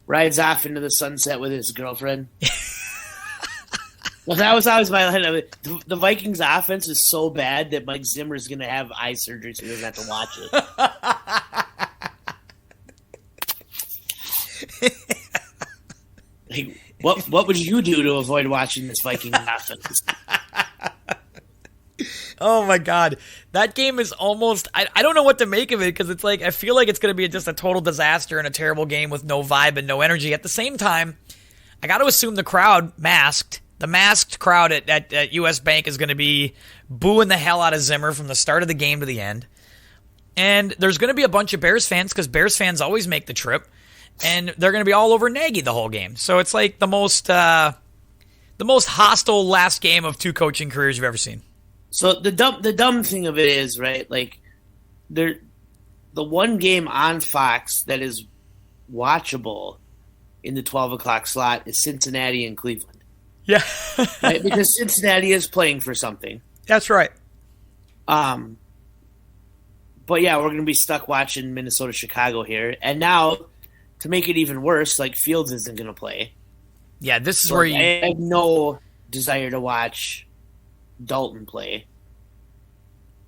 Rides off into the sunset with his girlfriend. Well, that was always my line. The Vikings offense is so bad that Mike Zimmer's going to have eye surgery so he doesn't have to watch it. Like, what would you do to avoid watching this Viking offense? Oh my God. That game is almost, I don't know what to make of it because it's like, I feel like it's going to be just a total disaster and a terrible game with no vibe and no energy. At the same time, I got to assume the crowd the masked crowd at US Bank is going to be booing the hell out of Zimmer from the start of the game to the end. And there's going to be a bunch of Bears fans because Bears fans always make the trip and they're going to be all over Nagy the whole game. So it's like the most hostile last game of 2 coaching careers you've ever seen. So the dumb thing of it is, right, like the one game on Fox that is watchable in the 12 o'clock slot is Cincinnati and Cleveland. Yeah. Right? Because Cincinnati is playing for something. That's right. But yeah, we're going to be stuck watching Minnesota-Chicago here. And now, to make it even worse, like Fields isn't going to play. Yeah, this is where I have no desire to watch Dalton play.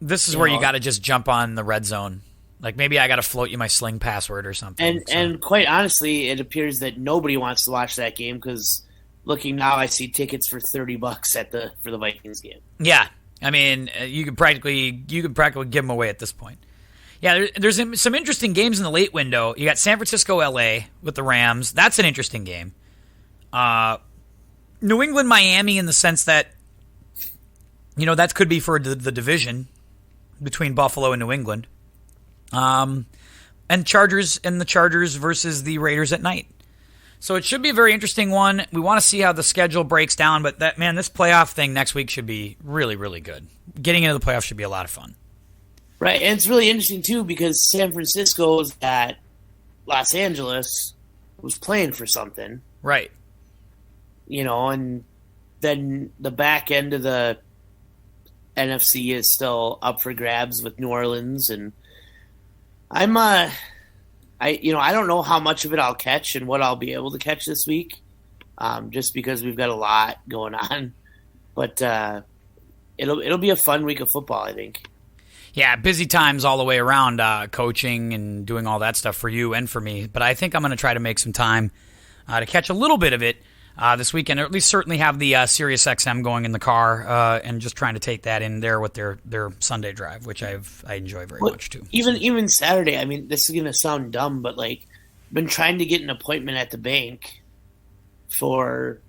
This is where you got to just jump on the red zone. Like maybe I got to float you my sling password or something. And quite honestly, it appears that nobody wants to watch that game because looking now, I see tickets for $30 for the Vikings game. Yeah, I mean you could practically give them away at this point. Yeah, there's some interesting games in the late window. You got San Francisco, LA with the Rams. That's an interesting game. New England, Miami in the sense that That could be for the division between Buffalo and New England. And the Chargers versus the Raiders at night. So it should be a very interesting one. We want to see how the schedule breaks down, but this playoff thing next week should be really, really good. Getting into the playoffs should be a lot of fun. Right, and it's really interesting, too, because San Francisco's at Los Angeles was playing for something. Right. And then the back end of the NFC is still up for grabs with New Orleans, and I don't know how much of it I'll catch and what I'll be able to catch this week, just because we've got a lot going on. But it'll be a fun week of football, I think. Yeah, busy times all the way around, coaching and doing all that stuff for you and for me. But I think I'm going to try to make some time to catch a little bit of it this weekend, or at least certainly have the Sirius XM going in the car and just trying to take that in there with their Sunday drive, which I enjoy very much too. Even Saturday, this is going to sound dumb, but I've been trying to get an appointment at the bank for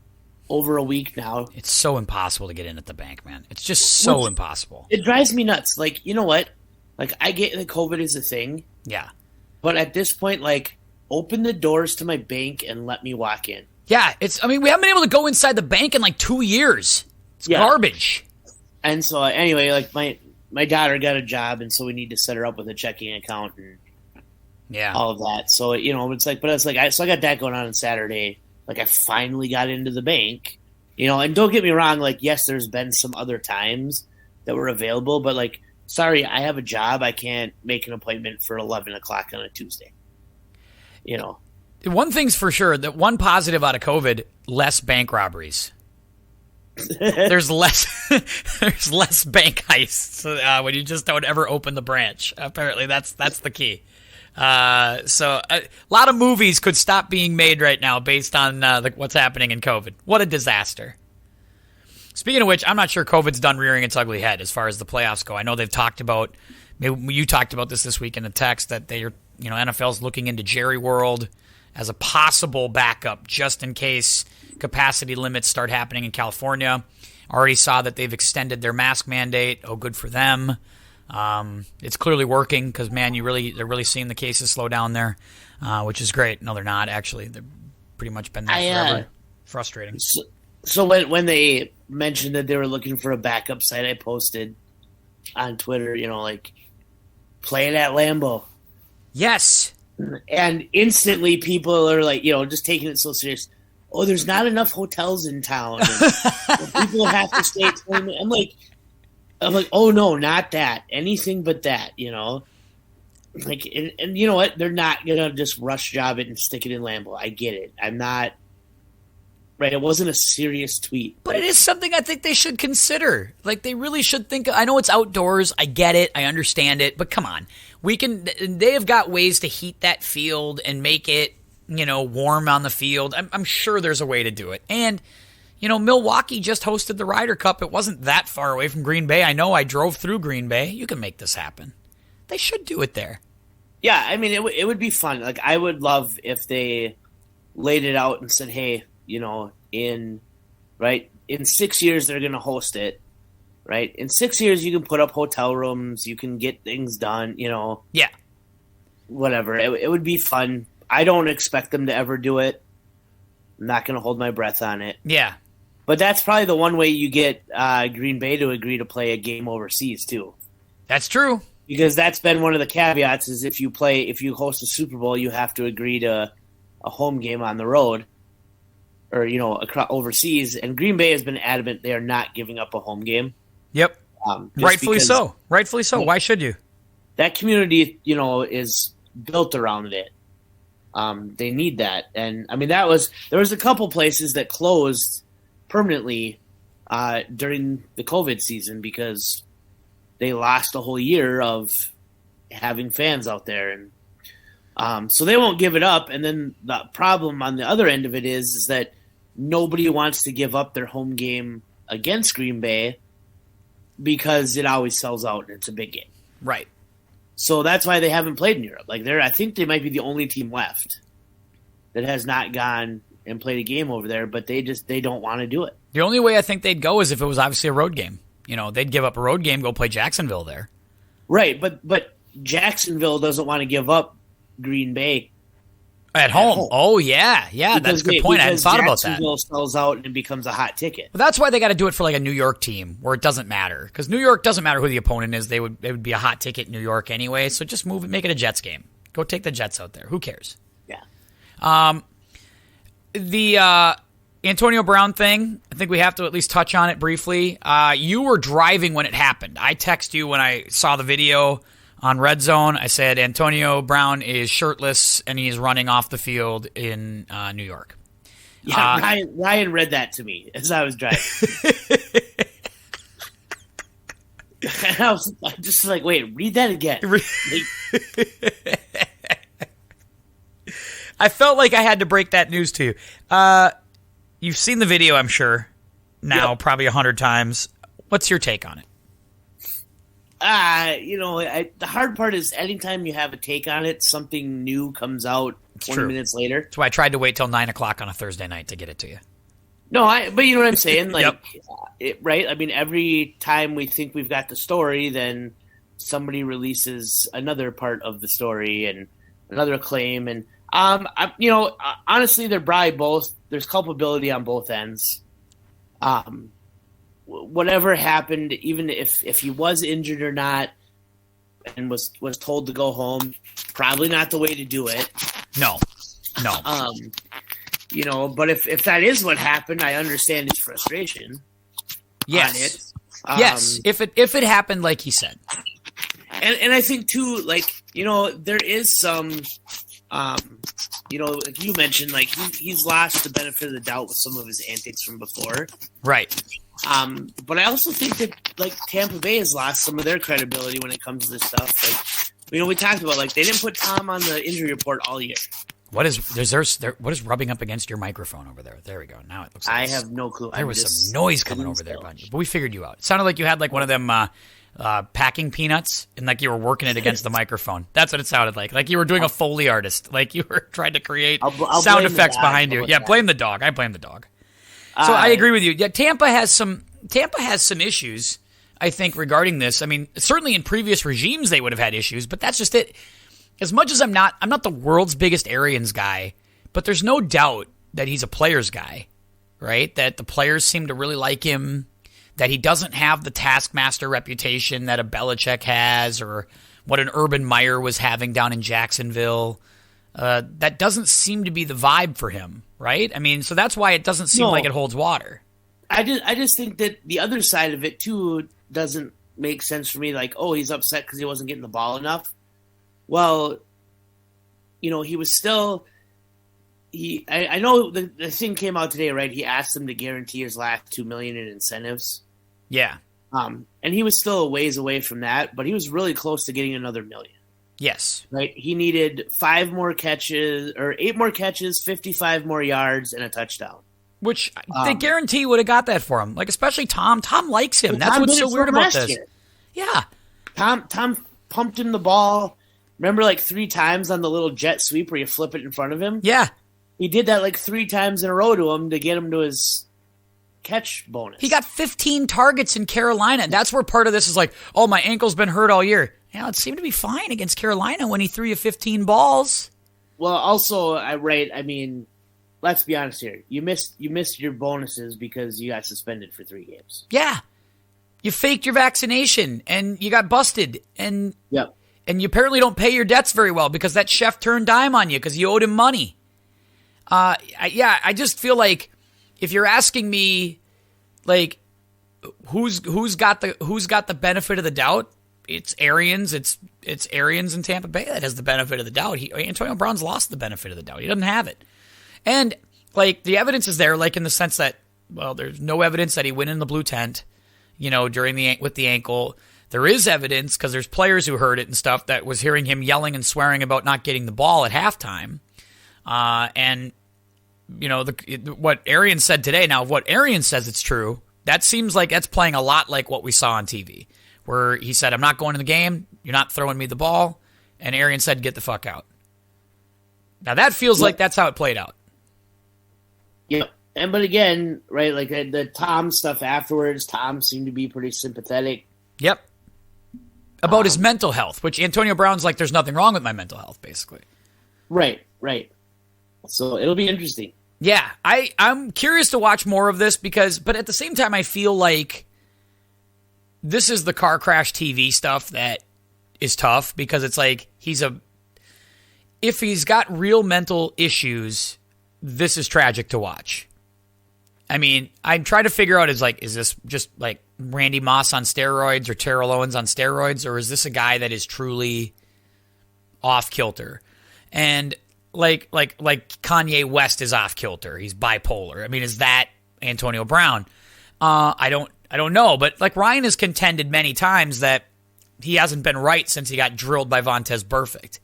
over a week now. It's so impossible to get in at the bank, man. It's just so impossible. It drives me nuts. You know what? I get that COVID is a thing. Yeah. But at this point, open the doors to my bank and let me walk in. Yeah, we haven't been able to go inside the bank in 2 years. It's garbage. And so anyway, my daughter got a job, and so we need to set her up with a checking account and all of that. So I got that going on Saturday. I finally got into the bank, and don't get me wrong. Yes, there's been some other times that were available, but sorry, I have a job. I can't make an appointment for 11 o'clock on a Tuesday. One thing's for sure, that one positive out of COVID, less bank robberies. There's less bank heists when you just don't ever open the branch. Apparently, that's the key. So a lot of movies could stop being made right now based on what's happening in COVID. What a disaster. Speaking of which, I'm not sure COVID's done rearing its ugly head as far as the playoffs go. I know they've talked about, maybe you talked about this week in a text, that NFL's looking into Jerry World as a possible backup just in case capacity limits start happening in California. Already saw that they've extended their mask mandate. Oh, good for them. It's clearly working because, man, they're really seeing the cases slow down there, which is great. No, they're not, actually. They've pretty much been there forever. Frustrating. So when they mentioned that they were looking for a backup site, I posted on Twitter, play it at Lambeau. Yes. And instantly people are just taking it so serious. Oh, there's not enough hotels in town. And people have to stay at home. I'm like, oh no, not that. Anything but that, and you know what? They're not gonna just rush job it and stick it in Lambeau. I get it. I'm not right. It wasn't a serious tweet, but it is something I think they should consider. They really should think. I know it's outdoors. I get it. I understand it. But come on, they have got ways to heat that field and make it, warm on the field. I'm sure there's a way to do it. And Milwaukee just hosted the Ryder Cup. It wasn't that far away from Green Bay. I know, I drove through Green Bay. You can make this happen. They should do it there. Yeah, it would be fun. I would love if they laid it out and said, hey, in 6 years they're going to host it, right? In 6 years you can put up hotel rooms, you can get things done, Yeah. Whatever. It would be fun. I don't expect them to ever do it. I'm not going to hold my breath on it. Yeah. But that's probably the one way you get Green Bay to agree to play a game overseas too. That's true. Because that's been one of the caveats is if you host a Super Bowl, you have to agree to a home game on the road or, overseas. And Green Bay has been adamant they are not giving up a home game. Yep. Rightfully so. Rightfully so. Why should you? That community, is built around it. They need that. And there was a couple places that closed permanently during the COVID season because they lost a whole year of having fans out there. And so they won't give it up. And then the problem on the other end of it is that nobody wants to give up their home game against Green Bay because it always sells out and it's a big game. Right. So that's why they haven't played in Europe. I think they might be the only team left that has not gone and played a game over there, but they don't want to do it. The only way I think they'd go is if it was obviously a road game. they'd give up a road game, go play Jacksonville there. Right, but Jacksonville doesn't want to give up Green Bay at home. Oh, yeah. That's a good point. I hadn't thought about that. Jacksonville sells out and it becomes a hot ticket. Well, that's why they got to do it for like a New York team where it doesn't matter. Because New York doesn't matter who the opponent is. It would be a hot ticket in New York anyway. So just move it, make it a Jets game. Go take the Jets out there. Who cares? Yeah. The Antonio Brown thing, I think we have to at least touch on it briefly. You were driving when it happened. I texted you when I saw the video on Red Zone. I said Antonio Brown is shirtless and he's running off the field in New York. Yeah, Ryan read that to me as I was driving. And I was just like, wait, read that again. I felt like I had to break that news to you. You've seen the video, I'm sure, now probably 100 times. What's your take on it? The hard part is anytime you have a take on it, something new comes out 20 minutes later. That's why I tried to wait till 9 o'clock on a Thursday night to get it to you. No, but you know what I'm saying? Like, right? I mean, every time we think we've got the story, then somebody releases another part of the story and another claim. And, honestly, they're probably both. There's culpability on both ends. Whatever happened, even if he was injured or not, and was told to go home, probably not the way to do it. No. But if that is what happened, I understand his frustration. Yes. Yes. If it happened like he said. And I think too, there is some like you mentioned, like he's lost the benefit of the doubt with some of his antics from before. Right. But I also think that Tampa Bay has lost some of their credibility when it comes to this stuff. We talked about they didn't put Tom on the injury report all year. What is rubbing up against your microphone over there? There we go. Now it looks like I have no clue. There was some noise coming over there, but we figured you out. It sounded like you had one of them packing peanuts and you were working it against the microphone. That's what it sounded like. Like you were doing a Foley artist. Like you were trying to create sound effects behind you. Yeah, blame the dog. I blame the dog. So I agree with you. Yeah, Tampa has some issues, I think, regarding this. I mean, certainly in previous regimes they would have had issues, but that's just it. As much as I'm not the world's biggest Arians guy, but there's no doubt that he's a player's guy, right? That the players seem to really like him, that he doesn't have the taskmaster reputation that a Belichick has or what an Urban Meyer was having down in Jacksonville. That doesn't seem to be the vibe for him, right? I mean, so that's why it doesn't seem like it holds water. I just think that the other side of it, too, doesn't make sense for me. He's upset because he wasn't getting the ball enough. Well, he was still – I know the thing came out today, right? He asked them to guarantee his last $2 million in incentives. Yeah. And he was still a ways away from that, but he was really close to getting another $1 million. Yes. Right? He needed 8 more catches, 55 more yards, and a touchdown. Which they guarantee would have got that for him. Especially Tom. Tom likes him. That's what's so weird about this. Year. Yeah. Tom pumped him the ball. Remember 3 times on the little jet sweep where you flip it in front of him? Yeah. He did that 3 times in a row to him to get him to his catch bonus. He got 15 targets in Carolina. That's where part of this is my ankle's been hurt all year. Yeah, it seemed to be fine against Carolina when he threw you 15 balls. Well, also, I mean, let's be honest here. You missed your bonuses because you got suspended for 3 games. Yeah. You faked your vaccination and you got busted. And yep. And you apparently don't pay your debts very well because that chef turned dime on you because you owed him money. I just feel like if you're asking me, who's got the benefit of the doubt, it's Arians. It's Arians in Tampa Bay that has the benefit of the doubt. Antonio Brown's lost the benefit of the doubt. He doesn't have it, and the evidence is there, in the sense that there's no evidence that he went in the blue tent, with the ankle. There is evidence because there's players who heard it and stuff that was hearing him yelling and swearing about not getting the ball at halftime. And what Arians said today. Now, if what Arians says it's true, that seems like that's playing a lot like what we saw on TV, where he said, "I'm not going to the game. You're not throwing me the ball," and Arians said, "Get the fuck out." Now that feels like that's how it played out. Yep, but again, right, like the Tom stuff afterwards, Tom seemed to be pretty sympathetic. Yep. About his mental health, which Antonio Brown's like, there's nothing wrong with my mental health, basically. Right. So it'll be interesting. Yeah, I'm curious to watch more of this but at the same time, I feel like this is the car crash TV stuff that is tough because it's like if he's got real mental issues, this is tragic to watch. I mean, I'm trying to figure out is this just like Randy Moss on steroids or Terrell Owens on steroids, or is this a guy that is truly off kilter? And like Kanye West is off kilter. He's bipolar. I mean, is that Antonio Brown? I don't know, but like Ryan has contended many times that he hasn't been right since he got drilled by Vontaze Burfict.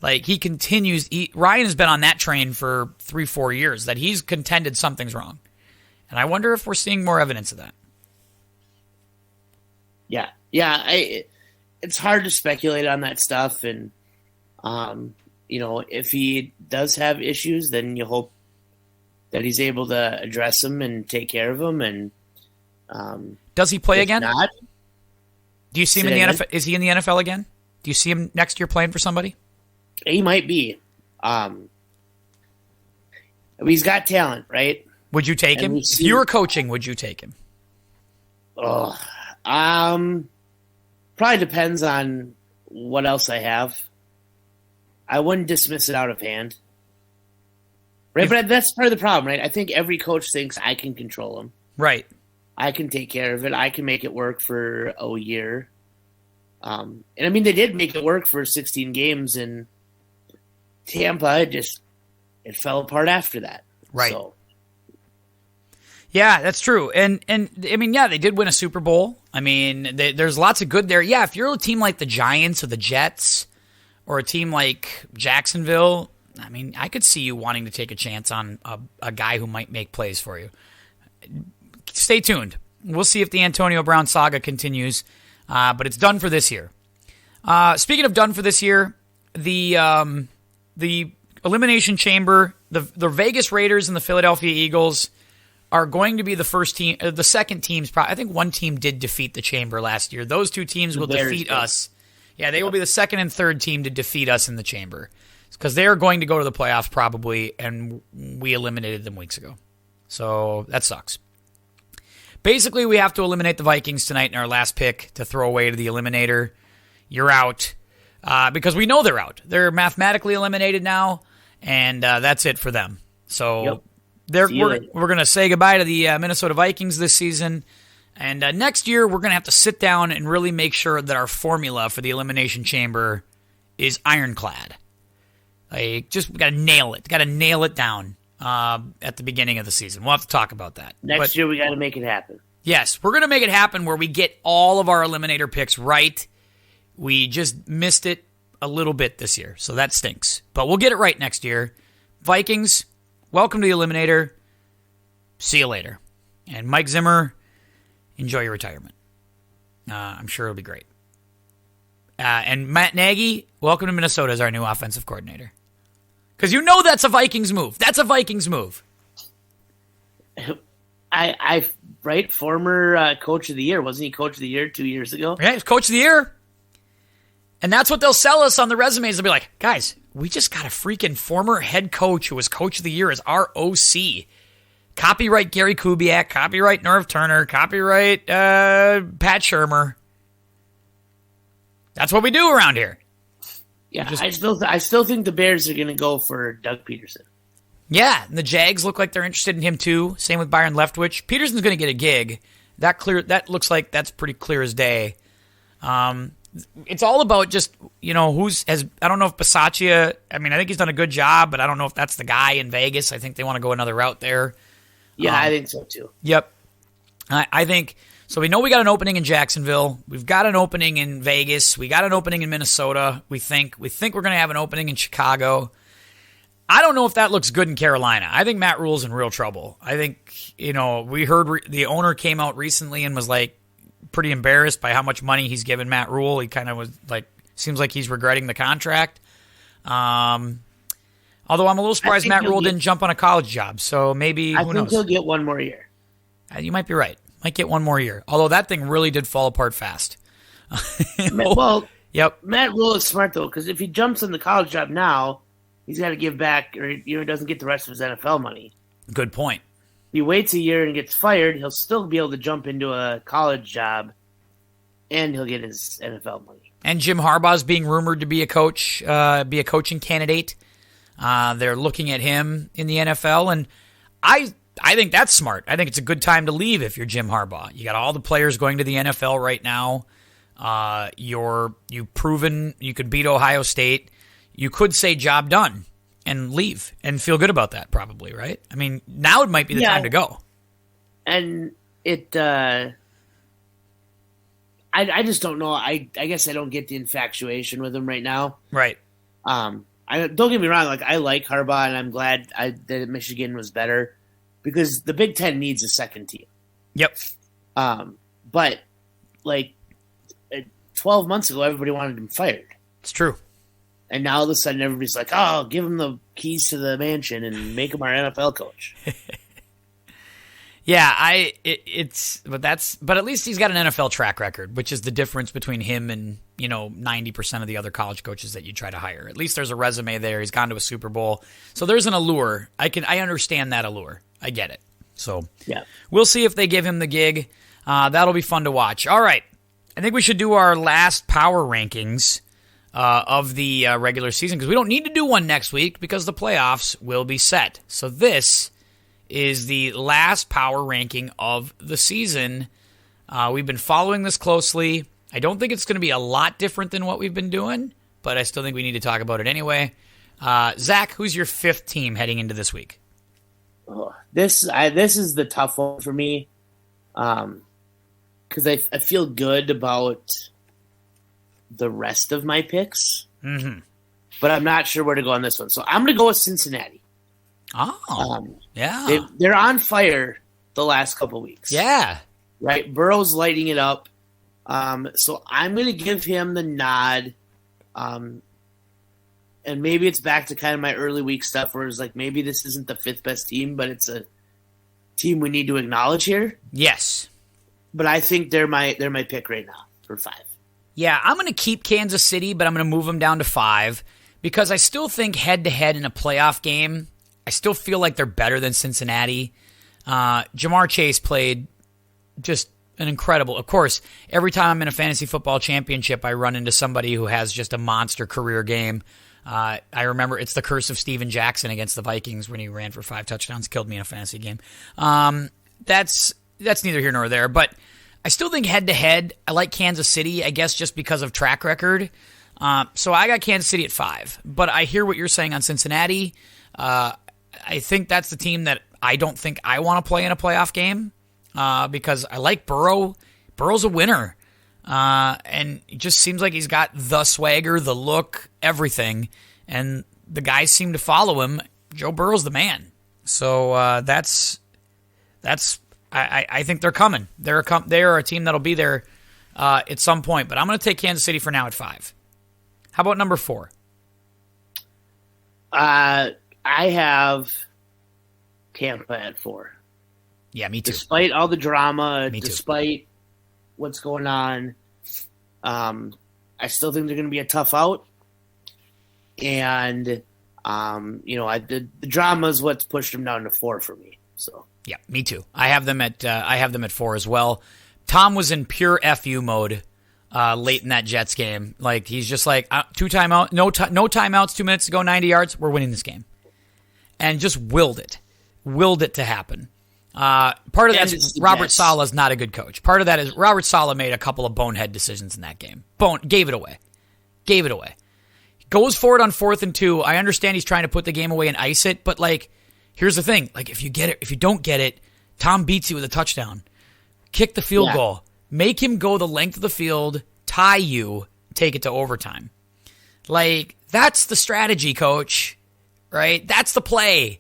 Like he continues. Ryan has been on that train for 3-4 years that he's contended something's wrong. And I wonder if we're seeing more evidence of that. Yeah. It's hard to speculate on that stuff. And, if he does have issues, then you hope that he's able to address them and take care of them. And does he play again? Not, do you see him in the NFL? Is he in the NFL again? Do you see him next year playing for somebody? He might be. He's got talent, right? Would you take him? If you were coaching, would you take him? Probably depends on what else I have. I wouldn't dismiss it out of hand. Right, but that's part of the problem, right? I think every coach thinks I can control him. Right. I can take care of it. I can make it work for a year. And I mean, they did make it work for 16 games in Tampa. It fell apart after that. Right. So. Yeah, that's true. And I mean, yeah, they did win a Super Bowl. I mean, there's lots of good there. Yeah, if you're a team like the Giants or the Jets or a team like Jacksonville, I mean, I could see you wanting to take a chance on a guy who might make plays for you. Stay tuned. We'll see if the Antonio Brown saga continues, but it's done for this year. Speaking of done for this year, the Elimination Chamber, the Vegas Raiders and the Philadelphia Eagles are going to be the first team, the second teams. I think one team did defeat the Chamber last year. Those two teams will defeat us. Yeah, they will be the second and third team to defeat us in the Chamber because they are going to go to the playoffs probably, and we eliminated them weeks ago. So that sucks. Basically, we have to eliminate the Vikings tonight in our last pick to throw away to the Eliminator. You're out because we know they're out. They're mathematically eliminated now, and that's it for them. So we're going to say goodbye to the Minnesota Vikings this season. And next year, we're going to have to sit down and really make sure that our formula for the Elimination Chamber is ironclad. We got to nail it. Got to nail it down at the beginning of the season. We'll have to talk about that. Next year, we got to make it happen. Yes, we're going to make it happen where we get all of our Eliminator picks right. We just missed it a little bit this year, so that stinks. But we'll get it right next year. Vikings, welcome to the Eliminator. See you later. And Mike Zimmer, enjoy your retirement. I'm sure it'll be great. And Matt Nagy, welcome to Minnesota as our new offensive coordinator. Because you know that's a Vikings move. That's a Vikings move. Right? Former coach of the year. Wasn't he coach of the year 2 years ago? Yeah, he was coach of the year. And that's what they'll sell us on the resumes. They'll be like, guys, we just got a freaking former head coach who was coach of the year as our OC. Copyright Gary Kubiak, copyright Norv Turner, copyright Pat Shurmur. That's what we do around here. Yeah, I still think the Bears are going to go for Doug Peterson. Yeah, and the Jags look like they're interested in him too. Same with Byron Leftwich. Peterson's going to get a gig. That looks like that's pretty clear as day. It's all about just, I don't know if Bisaccia, I think he's done a good job, but I don't know if that's the guy in Vegas. I think they want to go another route there. Yeah, I think so too. Yep. I think, so we know we got an opening in Jacksonville. We've got an opening in Vegas. We got an opening in Minnesota. We think we're going to have an opening in Chicago. I don't know if that looks good in Carolina. I think Matt Rule's in real trouble. I think, we heard the owner came out recently and was like pretty embarrassed by how much money he's given Matt Rule. He kind of was like, seems like he's regretting the contract. Although I'm a little surprised think Matt he'll Rule get- didn't jump on a college job, so maybe, I who think knows? he'll get one more year. You might be right. Might get one more year. Although that thing really did fall apart fast. Well, Yep. Matt Rule is smart though, because if he jumps in the college job now, he's got to give back, or doesn't get the rest of his NFL money. Good point. If he waits a year and gets fired, he'll still be able to jump into a college job, and he'll get his NFL money. And Jim Harbaugh's being rumored to be a coach, be a coaching candidate. They're looking at him in the NFL, and I think that's smart. I think it's a good time to leave if you're Jim Harbaugh. You got all the players going to the NFL right now. You've proven you could beat Ohio State. You could say job done and leave and feel good about that, probably, right? I mean, now it might be the time to go. And it, I just don't know. I guess I don't get the infatuation with him right now. Right. Don't get me wrong. Like, I like Harbaugh, and I'm glad that Michigan was better because the Big Ten needs a second team. Yep. But like 12 months ago, everybody wanted him fired, It's true. and now all of a sudden, everybody's like, "Oh, give him the keys to the mansion and make him our NFL coach." Yeah, but at least he's got an NFL track record, which is the difference between him and 90% of the other college coaches that you try to hire. At least there's a resume there. He's gone to a Super Bowl, so there's an allure. I understand that allure. I get it. So Yeah. we'll see if they give him the gig. That'll be fun to watch. All right, I think we should do our last power rankings of the regular season because we don't need to do one next week because the playoffs will be set. So this is the last power ranking of the season. We've been following this closely. I don't think it's going to be a lot different than what we've been doing, but I still think we need to talk about it anyway. Zach, who's your fifth team heading into this week? Oh, this is the tough one for me, because I feel good about the rest of my picks, but I'm not sure where to go on this one. So I'm going to go with Cincinnati. Oh, yeah. They're on fire the last couple weeks. Yeah. Right? Burrow's lighting it up. So I'm going to give him the nod. And maybe it's back to kind of my early week stuff where it's like maybe this isn't the fifth best team, but it's a team we need to acknowledge here. Yes. But I think they're my pick right now for 5. Yeah, I'm going to keep Kansas City, but I'm going to move them down to 5 because I still think head-to-head in a playoff game, I still feel like they're better than Cincinnati. Jamar Chase played just an incredible. Of course, every time I'm in a fantasy football championship, I run into somebody who has just a monster career game. I remember it's the curse of Steven Jackson against the Vikings when he ran for 5 touchdowns, killed me in a fantasy game. That's neither here nor there, but I still think head-to-head, I like Kansas City, I guess just because of track record. So I got Kansas City at 5, but I hear what you're saying on Cincinnati. I think that's the team that I don't think I want to play in a playoff game because I like Burrow. Burrow's a winner. And it just seems like he's got the swagger, the look, everything. And the guys seem to follow him. Joe Burrow's the man. So I think they're coming. They are a team that'll be there at some point. But I'm going to take Kansas City for now at 5. How about number 4? I have Tampa at 4. Yeah, me too. Despite all the drama, Me too. despite what's going on, I still think they're going to be a tough out. And, the drama is what's pushed them down to 4 for me. So Yeah, me too. I have them at 4 as well. Tom was in pure FU mode late in that Jets game. Like he's just like 2 timeout, no timeouts, 2 minutes to go, 90 yards. We're winning this game, and just willed it to happen. Part of that's Robert Saleh's not a good coach. Part of that is Robert Saleh made a couple of bonehead decisions in that game. Gave it away. Goes for it on 4th and 2. I understand he's trying to put the game away and ice it, but like, here's the thing: like if you get it, if you don't get it, Tom beats you with a touchdown. Kick the field goal. Make him go the length of the field, tie you, take it to overtime. Like, that's the strategy, coach. Right? That's the play.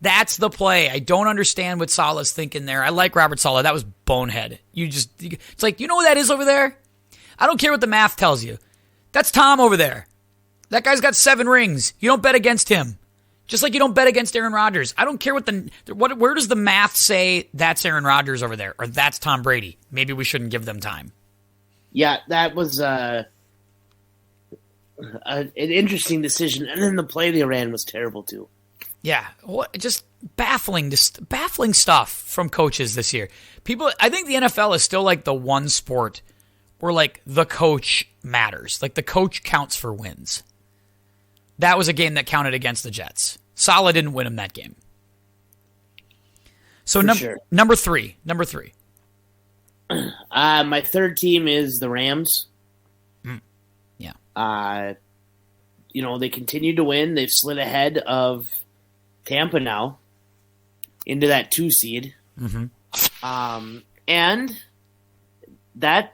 I don't understand what Saleh's thinking there. I like Robert Saleh. That was bonehead. It's like, you know what that is over there? I don't care what the math tells you. That's Tom over there. That guy's got 7 rings. You don't bet against him. Just like you don't bet against Aaron Rodgers. I don't care where does the math say that's Aaron Rodgers over there or that's Tom Brady. Maybe we shouldn't give them time. Yeah, that was an interesting decision. And then the play they ran was terrible too. Yeah, just baffling stuff from coaches this year. I think the NFL is still like the one sport where like the coach matters. Like the coach counts for wins. That was a game that counted against the Jets. Saleh didn't win him that game. So number three. My third team is the Rams. Yeah. They continue to win. They've slid ahead of Tampa now into that 2 seed. Mm-hmm. And that,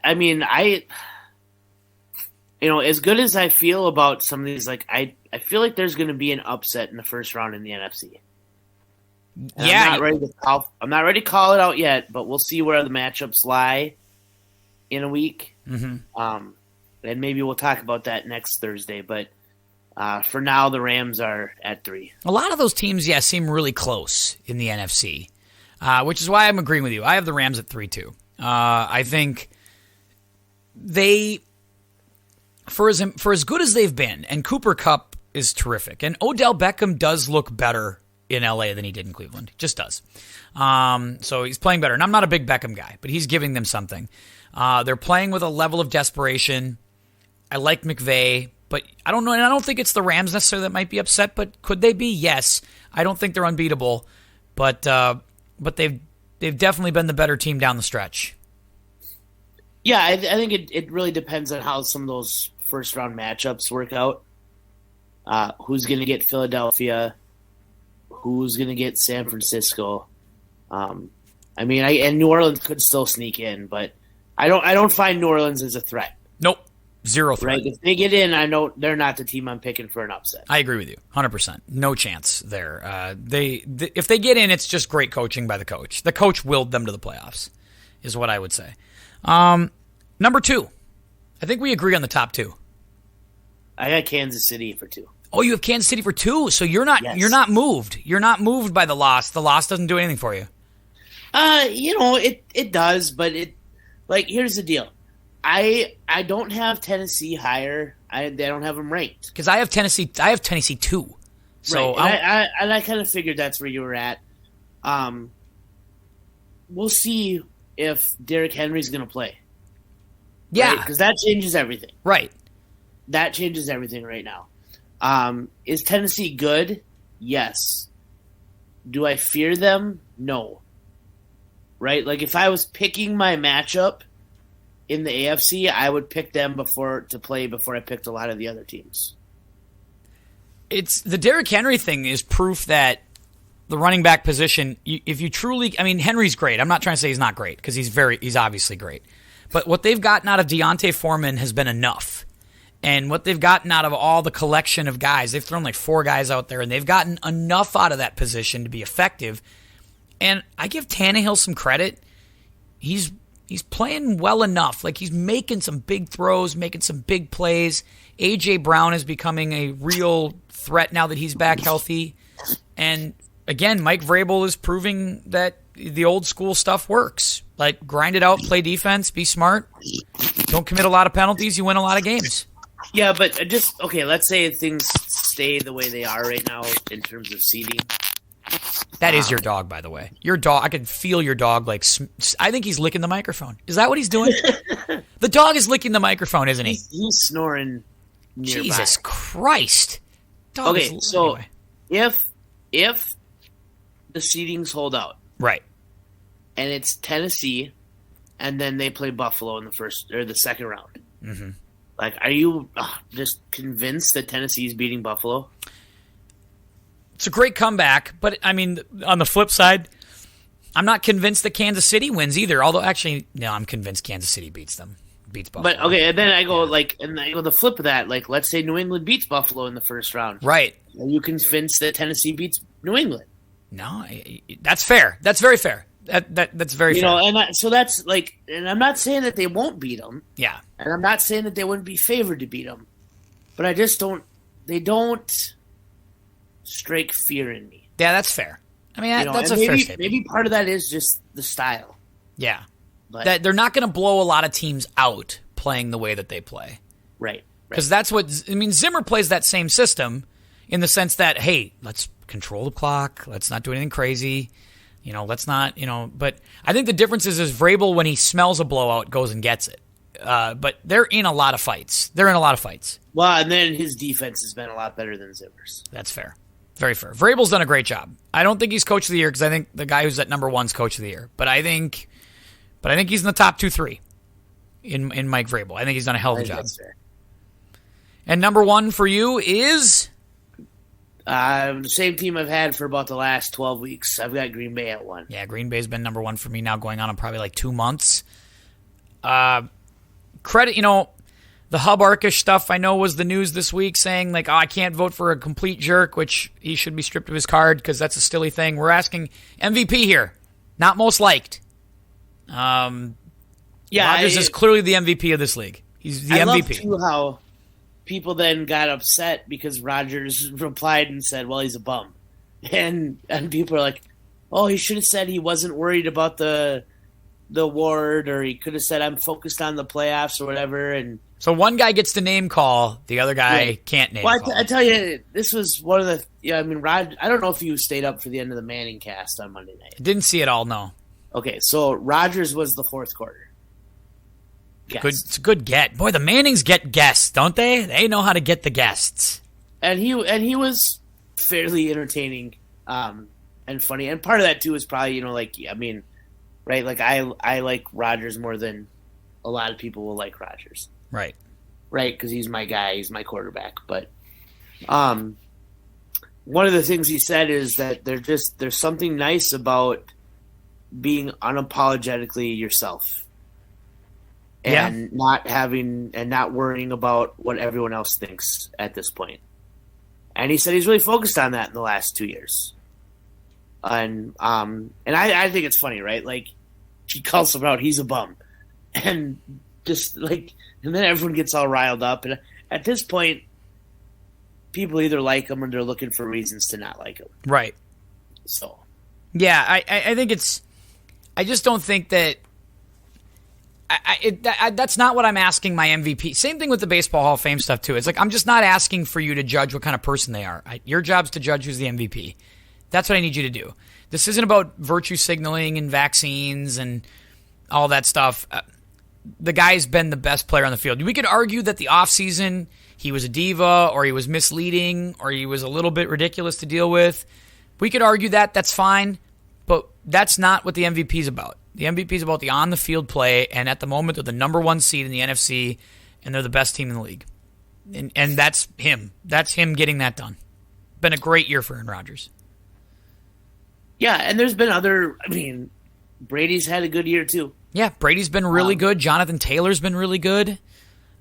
as good as I feel about some of these, like I feel like there's going to be an upset in the first round in the NFC. And yeah, I'm not ready to call it out yet, but we'll see where the matchups lie in a week. Mm-hmm. And maybe we'll talk about that next Thursday. But for now, the Rams are at 3. A lot of those teams, seem really close in the NFC, which is why I'm agreeing with you. I have the Rams at 3 too. I think they, for as good as they've been, and Cooper Kupp is terrific, and Odell Beckham does look better in LA than he did in Cleveland. He just does. So he's playing better. And I'm not a big Beckham guy, but he's giving them something. They're playing with a level of desperation. I like McVay, but I don't know, and I don't think it's the Rams necessarily that might be upset, but could they be? Yes. I don't think they're unbeatable, but they've definitely been the better team down the stretch. Yeah, I think it really depends on how some of those first-round matchups work out. Who's going to get Philadelphia? Who's going to get San Francisco? And New Orleans could still sneak in, but I don't find New Orleans as a threat. Nope. Zero threat. Right? If they get in, I know they're not the team I'm picking for an upset. I agree with you, 100%. No chance there. If they get in, it's just great coaching by the coach. The coach willed them to the playoffs, is what I would say. Number 2. I think we agree on the top 2. I got Kansas City for 2. Oh, you have Kansas City for 2, so you're not moved. You're not moved by the loss. The loss doesn't do anything for you. It does, but here's the deal. I don't have Tennessee higher. They don't have them ranked. Because I have Tennessee 2. So right. I kind of figured that's where you were at. We'll see if Derrick Henry's going to play. Yeah. Because that changes everything. Right. That changes everything right now. Is Tennessee good? Yes. Do I fear them? No. Right? Like, if I was picking my matchup in the AFC, I would pick them before I picked a lot of the other teams. It's the Derrick Henry thing is proof that the running back position, if you truly, Henry's great. I'm not trying to say he's not great because he's obviously great. But what they've gotten out of Deontay Foreman has been enough. And what they've gotten out of all the collection of guys, they've thrown like 4 guys out there, and they've gotten enough out of that position to be effective. And I give Tannehill some credit. He's playing well enough. Like, he's making some big throws, making some big plays. A.J. Brown is becoming a real threat now that he's back healthy. And, again, Mike Vrabel is proving that the old school stuff works. Like, grind it out, play defense, be smart. Don't commit a lot of penalties, you win a lot of games. Yeah, but let's say things stay the way they are right now in terms of seeding. That is your dog, by the way. Your dog, I can feel your dog, I think he's licking the microphone. Is that what he's doing? The dog is licking the microphone, isn't he? He's snoring nearby. Jesus Christ. So if the seedings hold out. Right. And it's Tennessee, and then they play Buffalo in the first or the second round. Mm-hmm. Like, are you just convinced that Tennessee's beating Buffalo? It's a great comeback, but, on the flip side, I'm not convinced that Kansas City wins either. Although, actually, no, I'm convinced Kansas City beats Buffalo. But, okay, and then I go, the flip of that, let's say New England beats Buffalo in the first round. Right. Are you convinced that Tennessee beats New England? No, that's fair. That's very fair. That's very fair. So that's and I'm not saying that they won't beat them. Yeah. And I'm not saying that they wouldn't be favored to beat them. But I just don't. They don't strike fear in me. Yeah, that's fair. I mean, that's a maybe, fair statement. Maybe part of that is just the style. Yeah. But, that they're not going to blow a lot of teams out playing the way that they play. Right. Because that's what, I mean, Zimmer plays that same system in the sense that, hey, let's control the clock. Let's not do anything crazy. Let's not, but I think the difference is Vrabel, when he smells a blowout, goes and gets it. But they're in a lot of fights. Well, and then his defense has been a lot better than Zimmer's. That's fair. Very fair. Vrabel's done a great job. I don't think he's coach of the year because I think the guy who's at number one's coach of the year. But I think he's in the top 2-3 in Mike Vrabel. I think he's done a hell of a job. That's fair. And number one for you is? The same team I've had for about the last 12 weeks. I've got Green Bay at 1. Yeah, Green Bay's been number one for me now going on probably like 2 months. Credit, the Hub Arkish stuff I know was the news this week saying like, I can't vote for a complete jerk, which he should be stripped of his card because that's a silly thing. We're asking MVP here, not most liked. Rodgers is clearly the MVP of this league. He's the MVP. I love too how people then got upset because Rodgers replied and said, well, he's a bum. And people are like, oh, he should have said he wasn't worried about the award, or he could have said, I'm focused on the playoffs or whatever. And so one guy gets to name call, the other guy can't name call. I tell you, this was one of the I don't know if you stayed up for the end of the Manning cast on Monday night. Didn't see it all, no. Okay, so Rodgers was the fourth quarter. It's a good get. Boy, the Mannings get guests, don't they? They know how to get the guests. And he was fairly entertaining and funny. And part of that too is probably, right? Like I like Rodgers more than a lot of people will like Rodgers. Right. Right, because he's my guy, he's my quarterback. But one of the things he said is that there's something nice about being unapologetically yourself. And not worrying about what everyone else thinks at this point. And he said he's really focused on that in the last 2 years. And I think it's funny, right? Like, he calls him out, he's a bum. And just like, and then everyone gets all riled up. And at this point, people either like him or they're looking for reasons to not like him. Right. So. Yeah, I think I just don't think that that's not what I'm asking my MVP. Same thing with the Baseball Hall of Fame stuff, too. It's like, I'm just not asking for you to judge what kind of person they are. Your job's to judge who's the MVP. That's what I need you to do. This isn't about virtue signaling and vaccines and all that stuff. The guy's been the best player on the field. We could argue that the offseason, he was a diva, or he was misleading, or he was a little bit ridiculous to deal with. We could argue that. That's fine. But that's not what the MVP is about. The MVP is about the on-the-field play, and at the moment, they're the number one seed in the NFC, and they're the best team in the league. And that's him. That's him getting that done. Been a great year for Aaron Rodgers. Yeah, and there's been Brady's had a good year, too. Yeah, Brady's been really good. Jonathan Taylor's been really good.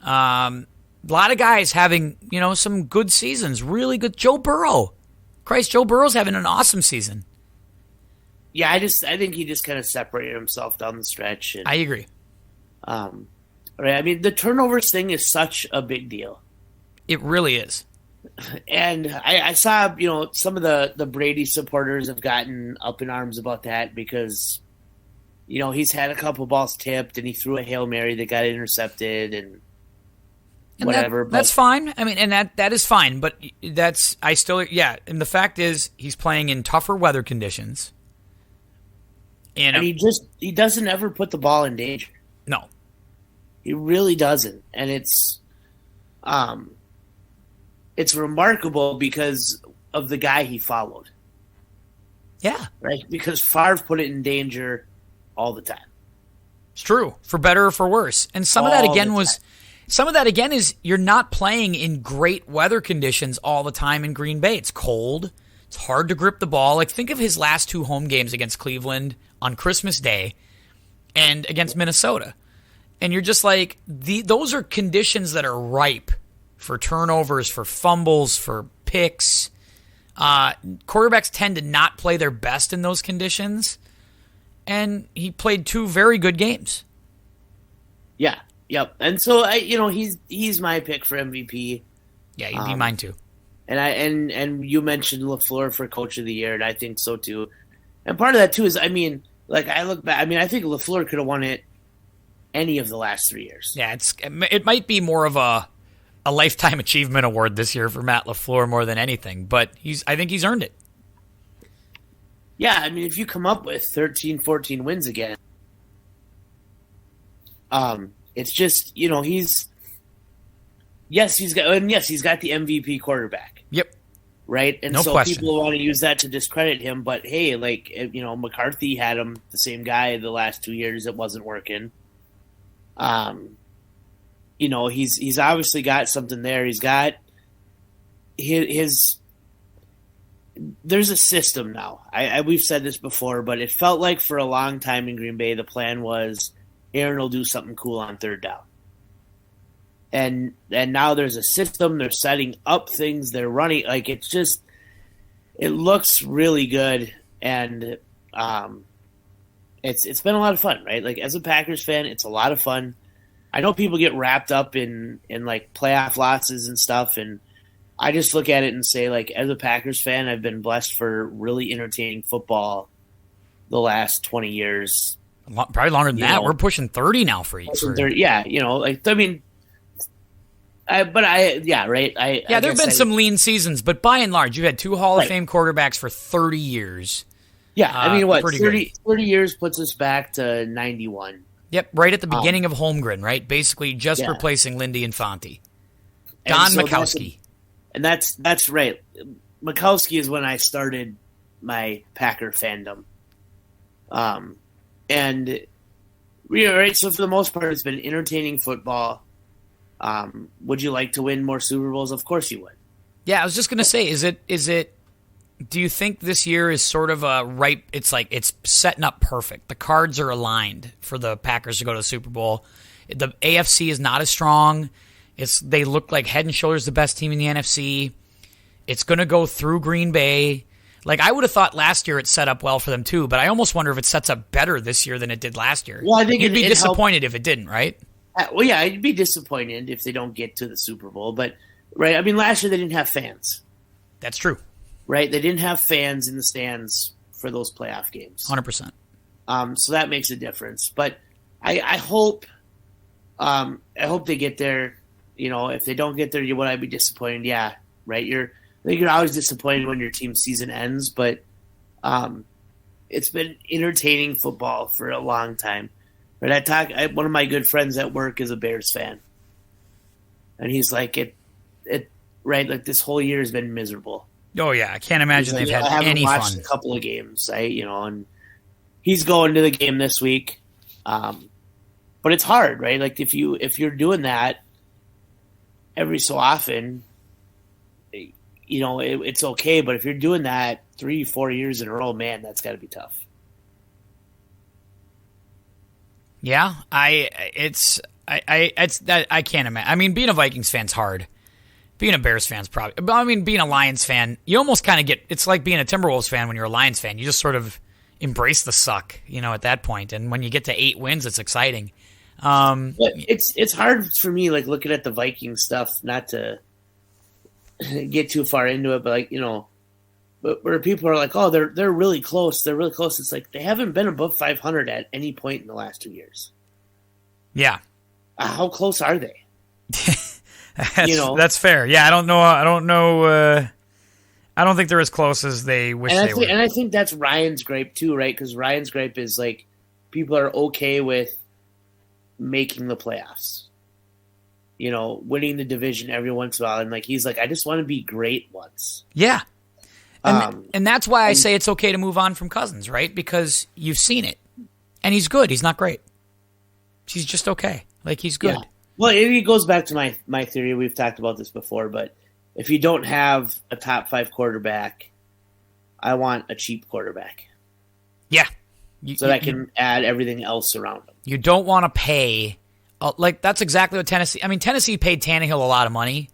A lot of guys having, some good seasons. Really good. Joe Burrow. Joe Burrow's having an awesome season. Yeah, I think he just kind of separated himself down the stretch. And, I agree. The turnovers thing is such a big deal. It really is. And I saw, some of the Brady supporters have gotten up in arms about that because, he's had a couple balls tipped and he threw a Hail Mary that got intercepted and whatever. That's fine. I mean, and that is fine. But and the fact is he's playing in tougher weather conditions. And he doesn't ever put the ball in danger. No. He really doesn't. And it's remarkable because of the guy he followed. Yeah. Right? Because Favre put it in danger all the time. It's true. For better or for worse. And some of that again is you're not playing in great weather conditions all the time in Green Bay. It's cold. It's hard to grip the ball. Like, think of his last two home games against Cleveland on Christmas Day and against Minnesota. And you're just like, those are conditions that are ripe for turnovers, for fumbles, for picks. Quarterbacks tend to not play their best in those conditions. And he played two very good games. Yeah, yep. And so, he's my pick for MVP. Yeah, he'd be mine too. And you mentioned LaFleur for Coach of the Year, and I think so too. And part of that too is, I mean, like I look back, I mean, I think LaFleur could have won it any of the last 3 years. Yeah, it might be more of a lifetime achievement award this year for Matt LaFleur more than anything, but I think he's earned it. Yeah, I mean, if you come up with 13, 14 wins again, it's just, you know, he's got the MVP quarterback. Yep. Right? And no so question. People want to use that to discredit him, but hey, like, you know, McCarthy had him, the same guy, the last 2 years. It wasn't working. You know, he's obviously got something there. He's got his there's a system now. We've said this before, but it felt like for a long time in Green Bay, the plan was Aaron will do something cool on third down. And now there's a system. They're setting up things. They're running. Like, it looks really good. And it's been a lot of fun, right? Like, as a Packers fan, it's a lot of fun. I know people get wrapped up in like playoff losses and stuff, and I just look at it and say, like, as a Packers fan, I've been blessed for really entertaining football the last 20 years. Probably longer than that. We're pushing 30 now for each. Yeah, you know, like, I mean, right. There have been some lean seasons, but by and large, you had two Hall of Fame quarterbers for 30 years. Yeah, I mean, what, 30 years puts us back to 91. Yep, right at the beginning of Holmgren, right? Basically just replacing Lindy and Fonte. Don Majkowski. And that's right. Majkowski is when I started my Packer fandom. And, you know, right, so for the most part, it's been entertaining football. Would you like to win more Super Bowls? Of course you would. Yeah, I was just going to say, is it? Do you think this year is sort of a ripe? It's like it's setting up perfect. The cards are aligned for the Packers to go to the Super Bowl. The AFC is not as strong. They look like head and shoulders the best team in the NFC. It's going to go through Green Bay. Like, I would have thought last year it set up well for them too, but I almost wonder if it sets up better this year than it did last year. Well, I think you'd be disappointed if it didn't, right? Well, yeah, I'd be disappointed if they don't get to the Super Bowl. But, right, I mean, last year they didn't have fans. That's true. Right? They didn't have fans in the stands for those playoff games. 100%. So that makes a difference. But I hope they get there. You know, if they don't get there, would I be disappointed? Yeah, right? I think you're always disappointed when your team's season ends, but it's been entertaining football for a long time. Right? One of my good friends at work is a Bears fan, and he's like, right? Like, this whole year has been miserable. Oh yeah, I can't imagine they've had any fun. I haven't watched a couple of games, and he's going to the game this week. But it's hard, right? Like, if you're doing that every so often, you know, it's okay. But if you're doing that 3-4 years in a row, man, that's got to be tough. Yeah, I can't imagine. I mean, being a Vikings fan's hard. Being a Bears fan's probably. But I mean, being a Lions fan, you almost kind of get. It's like being a Timberwolves fan when you're a Lions fan. You just sort of embrace the suck, you know, at that point. And when you get to 8 wins, it's exciting. But it's hard for me, like, looking at the Vikings stuff, not to get too far into it, but, like, you know, but where people are like, oh, they're really close. They're really close. It's like they haven't been above 500 at any point in the last 2 years. Yeah. How close are they? That's fair. Yeah, I don't know. I don't think they're as close as they wish they were. And I think that's Ryan's gripe too, right? Because Ryan's gripe is, like, people are okay with making the playoffs. You know, winning the division every once in a while, and, like, he's like, I just want to be great once. Yeah. And that's why I say it's okay to move on from Cousins, right? Because you've seen it. And he's good. He's not great. He's just okay. Like, he's good. Yeah. Well, it goes back to my theory. We've talked about this before, but if you don't have a top 5 quarterback, I want a cheap quarterback. Yeah. So that can add everything else around him. You don't want to pay. Like, that's exactly what Tennessee. I mean, Tennessee paid Tannehill a lot of money.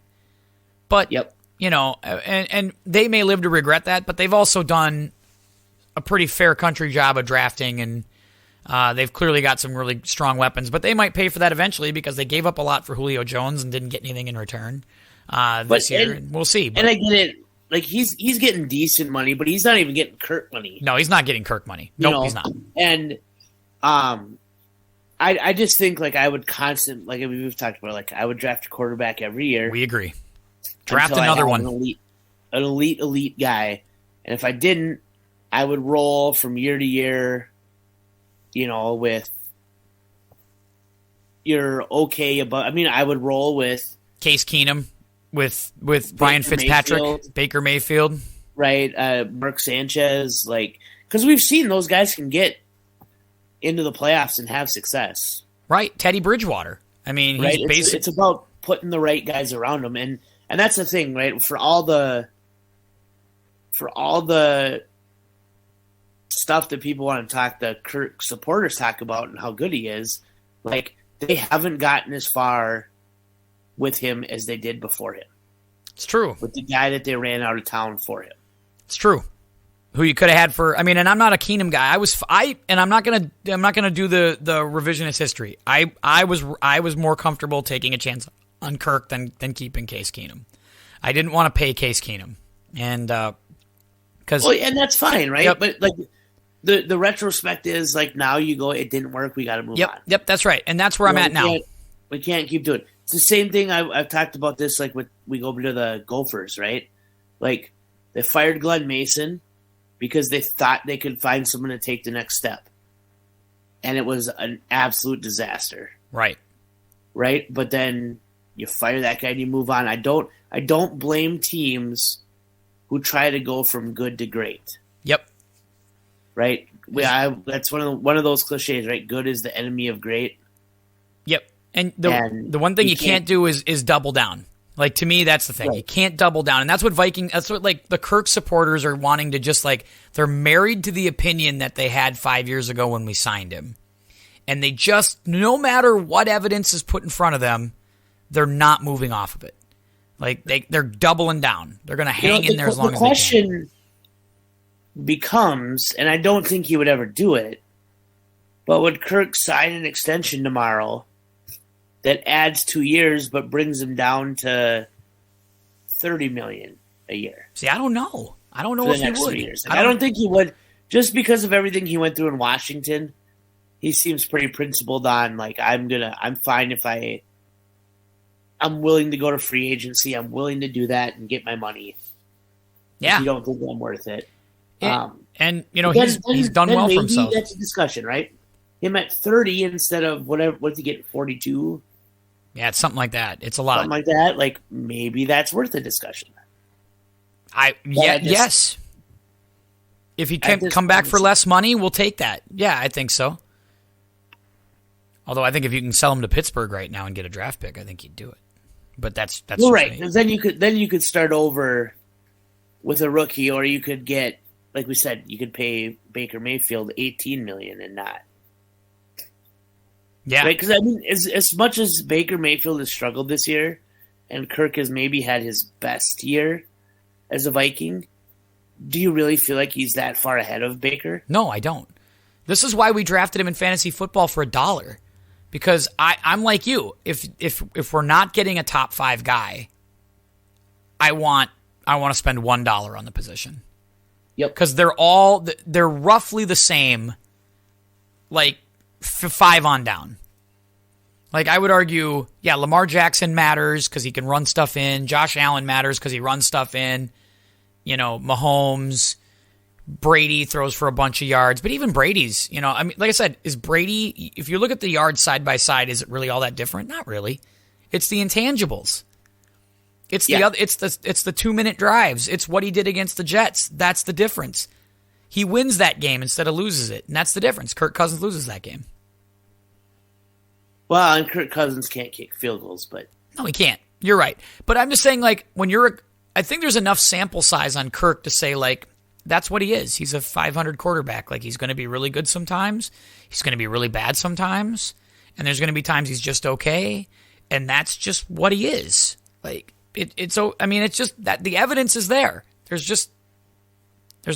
But, you know, and they may live to regret that, but they've also done a pretty fair country job of drafting, and they've clearly got some really strong weapons. But they might pay for that eventually because they gave up a lot for Julio Jones and didn't get anything in return. this year. We'll see. But. And I get it. Like, he's getting decent money, but he's not even getting Kirk money. No, he's not getting Kirk money. Nope, he's not. And I just think, like, I would like we've talked about, like, I would draft a quarterback every year. We agree. Draft another one. An elite guy. And if I didn't, I would roll from year to year, with you're okay about. I mean, I would roll with Case Keenum, with Ryan Fitzpatrick, Baker Mayfield, right? Mark Sanchez, like, because we've seen those guys can get into the playoffs and have success, right? Teddy Bridgewater. I mean, he's right? It's about putting the right guys around him, and that's the thing, right? For all the stuff that people want to talk, the Kirk supporters talk about and how good he is, like, they haven't gotten as far with him as they did before him. It's true. With the guy that they ran out of town for him. It's true. Who you could have had for, I mean, and I'm not a Keenum guy. I'm not gonna do the revisionist history. I was more comfortable taking a chance on Kirk than keeping Case Keenum. I didn't want to pay Case Keenum, and and that's fine, right? Yep. But like the retrospect is, like, now you go, it didn't work, we got to move on. Yep, that's right, and that's where I'm at now. We can't keep doing it. It's the same thing. I've talked about this, like, we go to the Gophers, right? Like, they fired Glenn Mason because they thought they could find someone to take the next step, and it was an absolute disaster. Right. But then you fire that guy and you move on. I don't blame teams who try to go from good to great. Yep. Right. That's one of those cliches, right? Good is the enemy of great. Yep. And the one thing you can't do is double down. Like, to me, that's the thing. Right. You can't double down. And that's what like, the Kirk supporters are wanting to just, like, they're married to the opinion that they had 5 years ago when we signed him. And they just, no matter what evidence is put in front of them, they're not moving off of it. Like, they're doubling down. They're going to hang in there as long as they can. The question becomes, and I don't think he would ever do it, but would Kirk sign an extension tomorrow that adds 2 years but brings him down to $30 million a year? See, I don't know. I don't know if he would. Like, I don't think he would, just because of everything he went through in Washington. He seems pretty principled on, like, I'm fine if I'm willing to go to free agency. I'm willing to do that and get my money. Yeah. If you don't think I'm worth it. And he's done well for himself. That's a discussion, right? Him at 30 instead of whatever. What's he get? 42. Yeah, it's something like that. It's a lot. Something like that. Like, maybe that's worth a discussion. Yes. If he can come back for less money, we'll take that. Yeah, I think so. Although I think if you can sell him to Pittsburgh right now and get a draft pick, I think he'd do it. But that's well, right. Because then you could start over with a rookie, or you could get, like we said, you could pay Baker Mayfield $18 million and not. Yeah. Right? Because, I mean, as much as Baker Mayfield has struggled this year, and Kirk has maybe had his best year as a Viking, do you really feel like he's that far ahead of Baker? No, I don't. This is why we drafted him in fantasy football for $1. Because I'm like you. If we're not getting a top 5 guy, I want to spend $1 on the position. Yep. Because they're roughly the same, like 5 on down. Like, I would argue, yeah, Lamar Jackson matters because he can run stuff in. Josh Allen matters because he runs stuff in. Mahomes, Brady throws for a bunch of yards, but even Brady's, I mean, like I said, is Brady, if you look at the yards side by side, is it really all that different? Not really. It's the intangibles. It's the 2-minute drives. It's what he did against the Jets. That's the difference. He wins that game instead of loses it, and that's the difference. Kirk Cousins loses that game. Well, and Kirk Cousins can't kick field goals, but no, he can't. You're right. But I'm just saying, like, I think there's enough sample size on Kirk to say, like, that's what he is. He's a 500 quarterback. Like, he's going to be really good sometimes. He's going to be really bad sometimes. And there's going to be times he's just okay. And that's just what he is. Like, it's just that the evidence is there. There's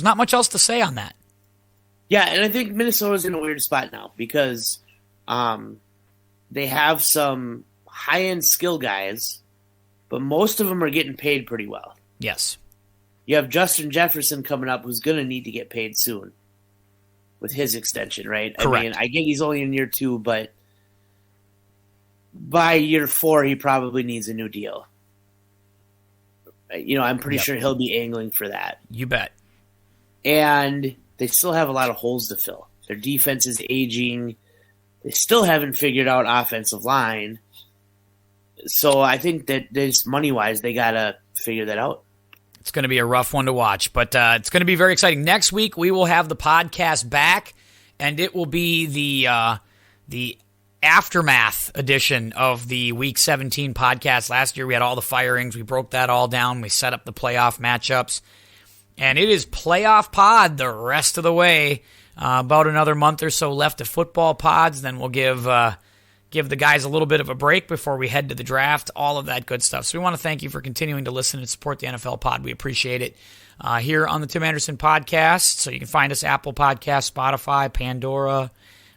not much else to say on that. Yeah, and I think Minnesota's in a weird spot now because they have some high-end skill guys but most of them are getting paid pretty well. Yes. You have Justin Jefferson coming up, who's going to need to get paid soon with his extension, right? Correct. I mean, I get he's only in year 2, but by year 4, he probably needs a new deal. I'm pretty sure he'll be angling for that. You bet. And they still have a lot of holes to fill. Their defense is aging. They still haven't figured out offensive line. So I think that just money-wise, they got to figure that out. It's going to be a rough one to watch, but it's going to be very exciting. Next week, we will have the podcast back, and it will be the aftermath edition of the Week 17 podcast. Last year, we had all the firings. We broke that all down. We set up the playoff matchups, and it is playoff pod the rest of the way. About another month or so left of football pods. Then we'll give the guys a little bit of a break before we head to the draft, all of that good stuff. So we want to thank you for continuing to listen and support the NFL pod. We appreciate it here on the Tim Anderson Podcast. So you can find us Apple Podcasts, Spotify, Pandora,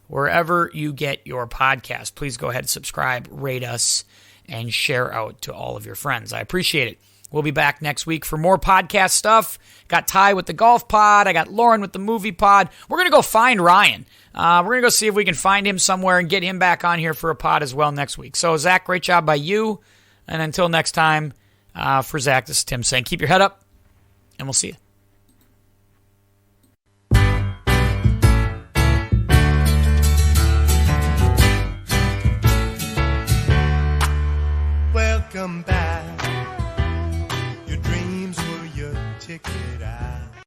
wherever you get your podcast. Please go ahead and subscribe, rate us, and share out to all of your friends. I appreciate it. We'll be back next week for more podcast stuff. Got Ty with the golf pod. I got Lauren with the movie pod. We're going to go find Ryan. We're going to go see if we can find him somewhere and get him back on here for a pod as well next week. So, Zach, great job by you. And until next time, for Zach, this is Tim saying keep your head up, and we'll see you. Welcome back. Your dreams were your ticket out.